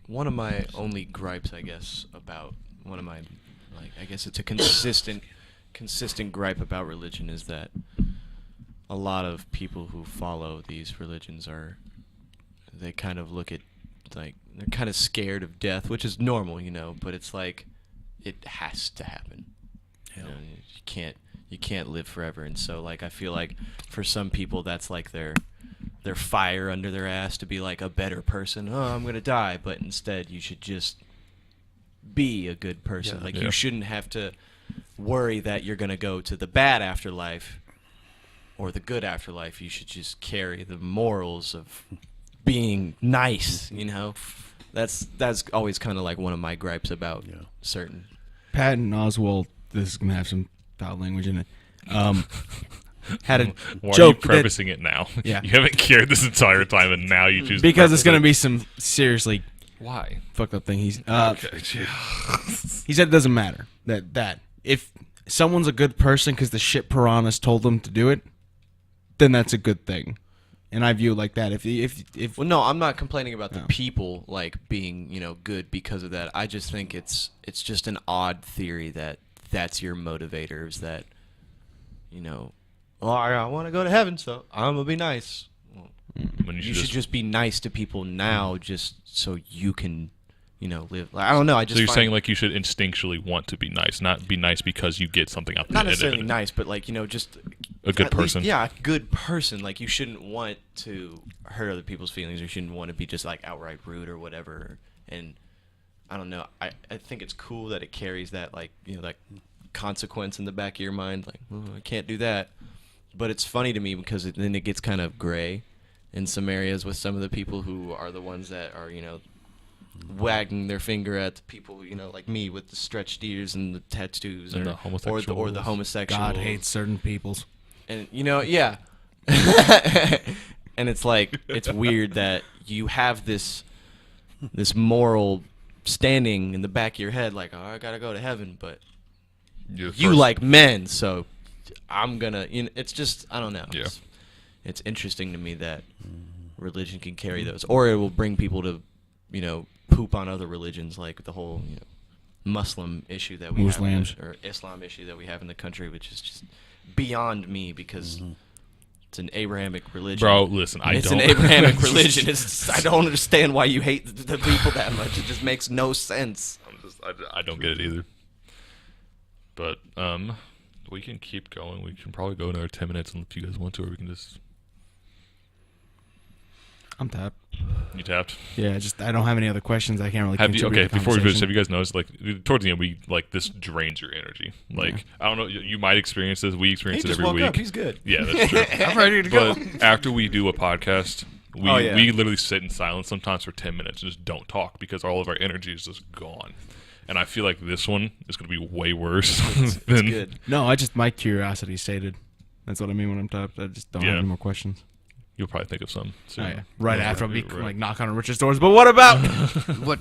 One of my only gripes, I guess, about I guess it's a consistent gripe about religion is that a lot of people who follow these religions they kind of look at, like, they're kind of scared of death, which is normal, but it's like, it has to happen. Yeah. You can't live forever, and so, like, I feel like for some people that's like their fire under their ass to be like a better person. Oh, I'm gonna die, but instead you should just be a good person. Yeah. Like, Yeah. you shouldn't have to worry that you're gonna go to the bad afterlife or the good afterlife. You should just carry the morals of being nice. That's always kind of like one of my gripes about certain. Patton Oswalt. This is gonna have some foul language in it. Had a why joke are you prefacing it now? Yeah. You haven't cared this entire time, and now you choose. because to it's gonna preface be some seriously it. Why? fucked up thing. He Okay. said it doesn't matter that if someone's a good person because the shit piranhas told them to do it, then that's a good thing. And I view it like that. If Well, no, I'm not complaining about the No. people like being, good because of that. I just think it's just an odd theory that that's your motivator, is that, well, I want to go to heaven, so I'm gonna be nice. Well, When You should just be nice to people now, just so you can, live. Like, I don't know. I just so you're find- saying like you should instinctually want to be nice, not be nice because you get something out. not necessarily nice, but like just A good at least- person. yeah, a good person. Like you shouldn't want to hurt other people's feelings. You shouldn't want to be just like outright rude or whatever. And I don't know. I think it's cool that it carries that like like consequence in the back of your mind. Like I can't do that. But it's funny to me because then it gets kind of gray in some areas with some of the people who are the ones that are wagging their finger at the people like me with the stretched ears and the tattoos And or the homosexuals. or the homosexuals. God hates certain peoples. And yeah. And it's like it's weird that you have this moral standing in the back of your head like, oh, I gotta go to heaven, but you like men, so I'm gonna it's just I don't know. Yeah. It's interesting to me that religion can carry those, or it will bring people to poop on other religions, like the whole Muslim issue that we Muslims. have or Islam issue that we have in the country, which is just beyond me because it's an Abrahamic religion. Bro, listen, It's an Abrahamic religion. I don't understand why you hate the people that much. It just makes no sense. I don't get it either. But we can keep going. We can probably go another 10 minutes if you guys want to, or we can just. I'm tapped. You tapped. Yeah, I don't have any other questions. I can't really. Have you, contribute okay, to the before we finish, conversation. have you guys noticed, like, towards the end, we, like, this drains your energy. Like, I don't know, you might experience this. We experience it every week. He's good. Yeah, that's true. I'm ready to go. But after we do a podcast, we Oh, yeah. we literally sit in silence sometimes for 10 minutes and just don't talk because all of our energy is just gone. And I feel like this one is going to be way worse than. It's good. No, my curiosity stated. That's what I mean when I'm tapped. I just don't Yeah. have any more questions. You'll probably think of some. Oh, soon. yeah. Right Yeah, after I'll be right. like knock on Richard's doors. But what about?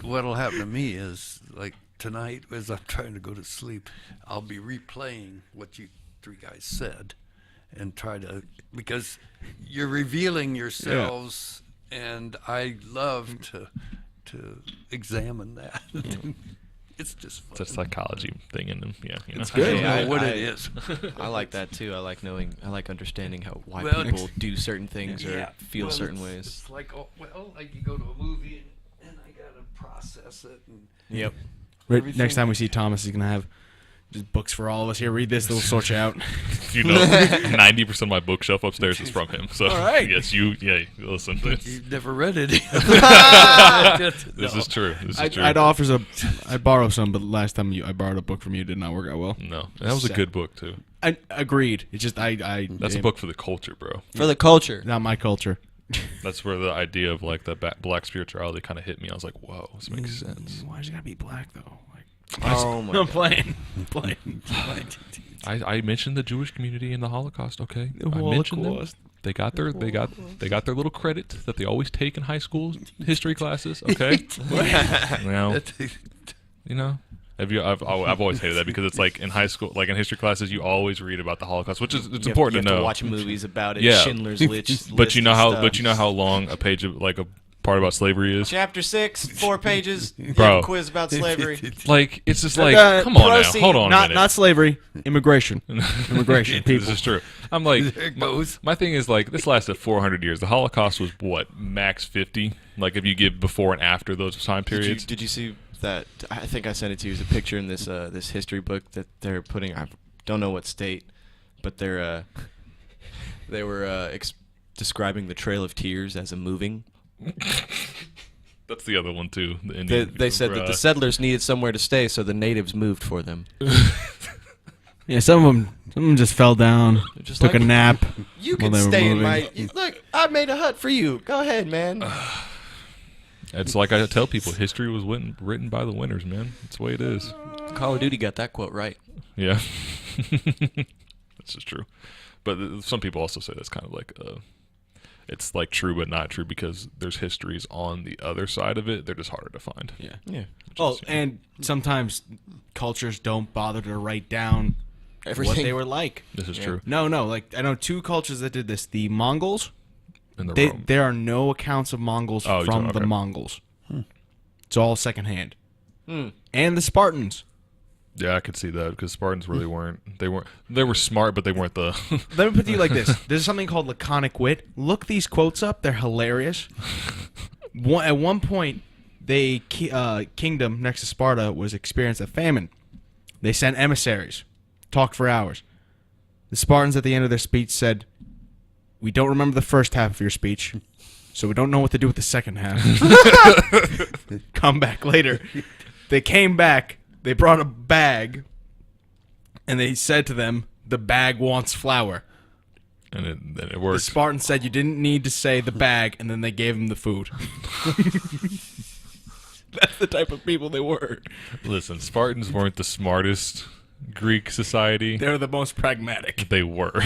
What'll happen to me is like tonight as I'm trying to go to sleep, I'll be replaying what you three guys said and try to because you're revealing yourselves and I love to examine that. It's just fun. It's a psychology thing in them. Yeah, you know. It's good. I don't know what I- it is. I like that too. I like understanding why Well, people do certain things or feel well, certain it's- ways. It's like like you go to a movie and I gotta process it. And Yep. Right, next time we see Thomas, he's gonna have just books for all of us. Here, read this. They'll sort you out. You know, 90% of my bookshelf upstairs is from him. So All right. yes, listen. you've never read it. This is true. This is I'd, true. I'd borrow some, but last time I borrowed a book from you, it did not work out well. No, that was a good book too. I agreed. It's just That's a book for the culture, bro. For the culture. Not my culture. That's where the idea of like the black spirituality kind of hit me. I was like, whoa, this makes sense. Why's it gotta be black though? Like, Oh my I'm God. playing. I'm playing. I mentioned the Jewish community and the Holocaust. Okay, The I mentioned them. Holocaust. They got their little credit that they always take in high school history classes. Okay, now you know. I've always hated that because it's like in high school, like in history classes, you always read about the Holocaust, which is it's important you to have know. watch movies about it. Yeah. Schindler's List. But you know and stuff. how long a page of like a part about slavery is. Chapter 6, 4 pages. You Bro. have a quiz about slavery. Like it's just like, Uh, come on now, proceed. hold on a Not minute. not slavery. Immigration. Immigration. People. This is true. I'm like, There it goes. my thing is like, this lasted 400 years. The Holocaust was what, max 50? Like if you give before and after those time periods. Did you see that? I think I sent it to you as a picture in this this history book that they're putting. I don't know what state, but they were describing the Trail of Tears as a moving. That's the other one too. The They, Indian, they said that the settlers needed somewhere to stay, so the natives moved for them. Yeah, some of them just fell down, Just took like, a nap. You while can they were stay in moving. my. Look, I made a hut for you. Go ahead, man. It's like I tell people, history was written by the winners, man. That's the way it is. Call of Duty got that quote right. Yeah, that's just true. But some people also say that's kind of like it's like true but not true because there's histories on the other side of it. They're just harder to find. Yeah. Yeah. Oh, and sometimes cultures don't bother to write down what Everything. they were like. This is true. No, like I know two cultures that did this. The Mongols. And the Rome. There are no accounts of Mongols Oh, you're from talking- the okay. Mongols. It's all secondhand. And the Spartans. Yeah, I could see that because Spartans really weren't. They were smart, but they weren't the. Let me put it to you like this: there's something called laconic wit. Look these quotes up; they're hilarious. At one point, kingdom next to Sparta was experienced a famine. They sent emissaries, talked for hours. The Spartans at the end of their speech said, "We don't remember the first half of your speech, so we don't know what to do with the second half. Come back later." They came back. They brought a bag, and they said to them, "The bag wants flour." And it The worked. Spartans said you didn't need to say the bag, and then they gave them the food. That's the type of people they were. Listen, Spartans weren't the smartest Greek society. They were the most pragmatic. They were.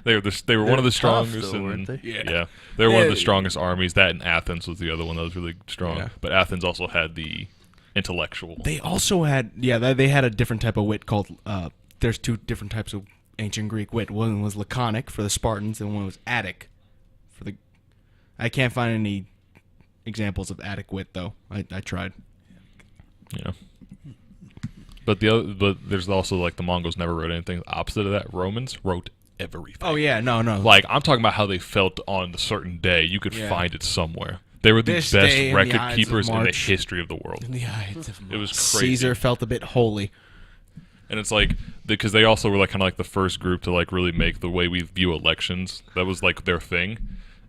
They were one of the tough, strongest, though, and weren't they? Yeah. they were one of the Yeah. strongest armies. That and Athens was the other one that was really strong. Yeah. But Athens also had the intellectual. They also had, they had a different type of wit called, there's two different types of ancient Greek wit. One was laconic for the Spartans, and one was Attic for the, I can't find any examples of Attic wit, though. I tried. Yeah. But there's also like the Mongols never wrote anything opposite of that. Romans wrote everything. Oh, yeah, no. Like I'm talking about how they felt on a certain day. You could Yeah. find it somewhere. They were the This best day in the record Ides of keepers in the March. history of the world. In the Ides of It was March. crazy. Caesar felt a bit holy. And it's like because they also were like kind of like the first group to like really make the way we view elections. That was like their thing.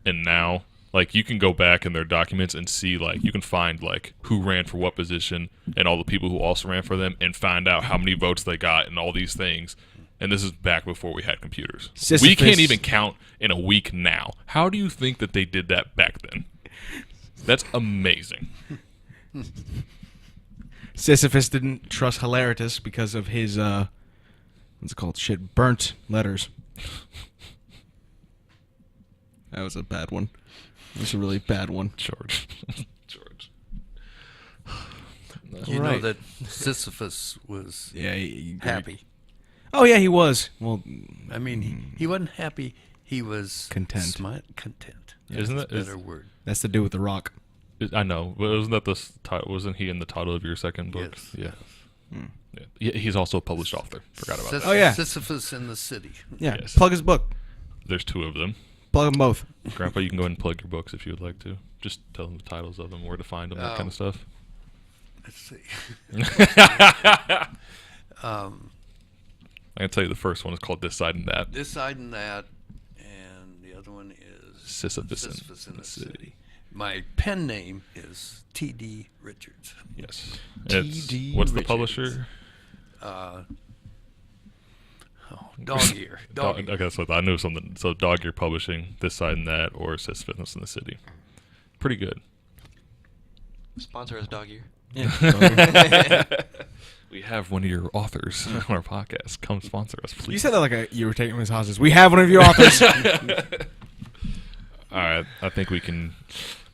And now like you can go back in their documents and see like you can find like who ran for what position and all the people who also ran for them and find out how many votes they got and all these things. And this is back before we had computers. Sisyphus. We can't even count in a week now. How do you think that they did that back then? That's amazing. Sisyphus didn't trust Hilaritus because of his, what's it called? Shit, burnt letters. That was a bad one. That was a really bad one. George. George. You Right. know that Sisyphus was Yeah, he happy. Oh, yeah, he was. Well, I mean, he wasn't happy. He was Content. Content. Isn't That's that a better word? that's to do with the rock. I know, but wasn't that wasn't he in the title of your second book? Yes. Yeah. Yeah. He's also a published author. Forgot about that. Oh, yeah. Sisyphus in the City. Yeah, Yes. plug his book. There's two of them. Plug them both. Grandpa, you can go ahead and plug your books if you would like to. Just tell them the titles of them, where to find them, that kind of stuff. Let's see. I can tell you the first one is called This Side and That. This Side and That, and the other one is Sisyphus in the City. My pen name is T.D. Richards. Yes. T.D. What's the Richards. publisher? Dog Ear. Dog Ear. Okay, that's what I knew something. So Dog Ear Publishing, This Side and That, or Sisyphus in the City. Pretty good. Sponsor us, Dog Ear. Yeah. We have one of your authors on our podcast. Come sponsor us, please. You said that like you were taking him to his houses. We have one of your authors. All right, I think we can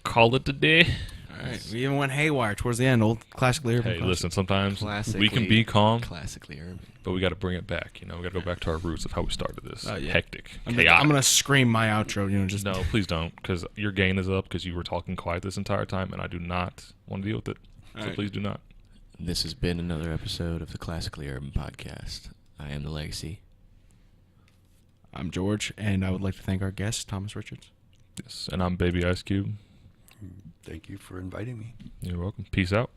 call it a day. All right, we even went haywire towards the end. Old classically urban. Hey, listen, sometimes Classically, we can be calm, Classically urban. but we got to bring it back. You know, we got to go back to our roots of how we started this. Oh, yeah. Hectic, I'm chaotic. gonna scream my outro. Just No, please don't, because your gain is up because you were talking quiet this entire time, and I do not want to deal with it. So All right. please do not. This has been another episode of the Classically Urban Podcast. I am the Legacy. I'm George, and I would like to thank our guest, Thomas Richards. Yes, and I'm Baby Ice Cube. Thank you for inviting me. You're welcome. Peace out.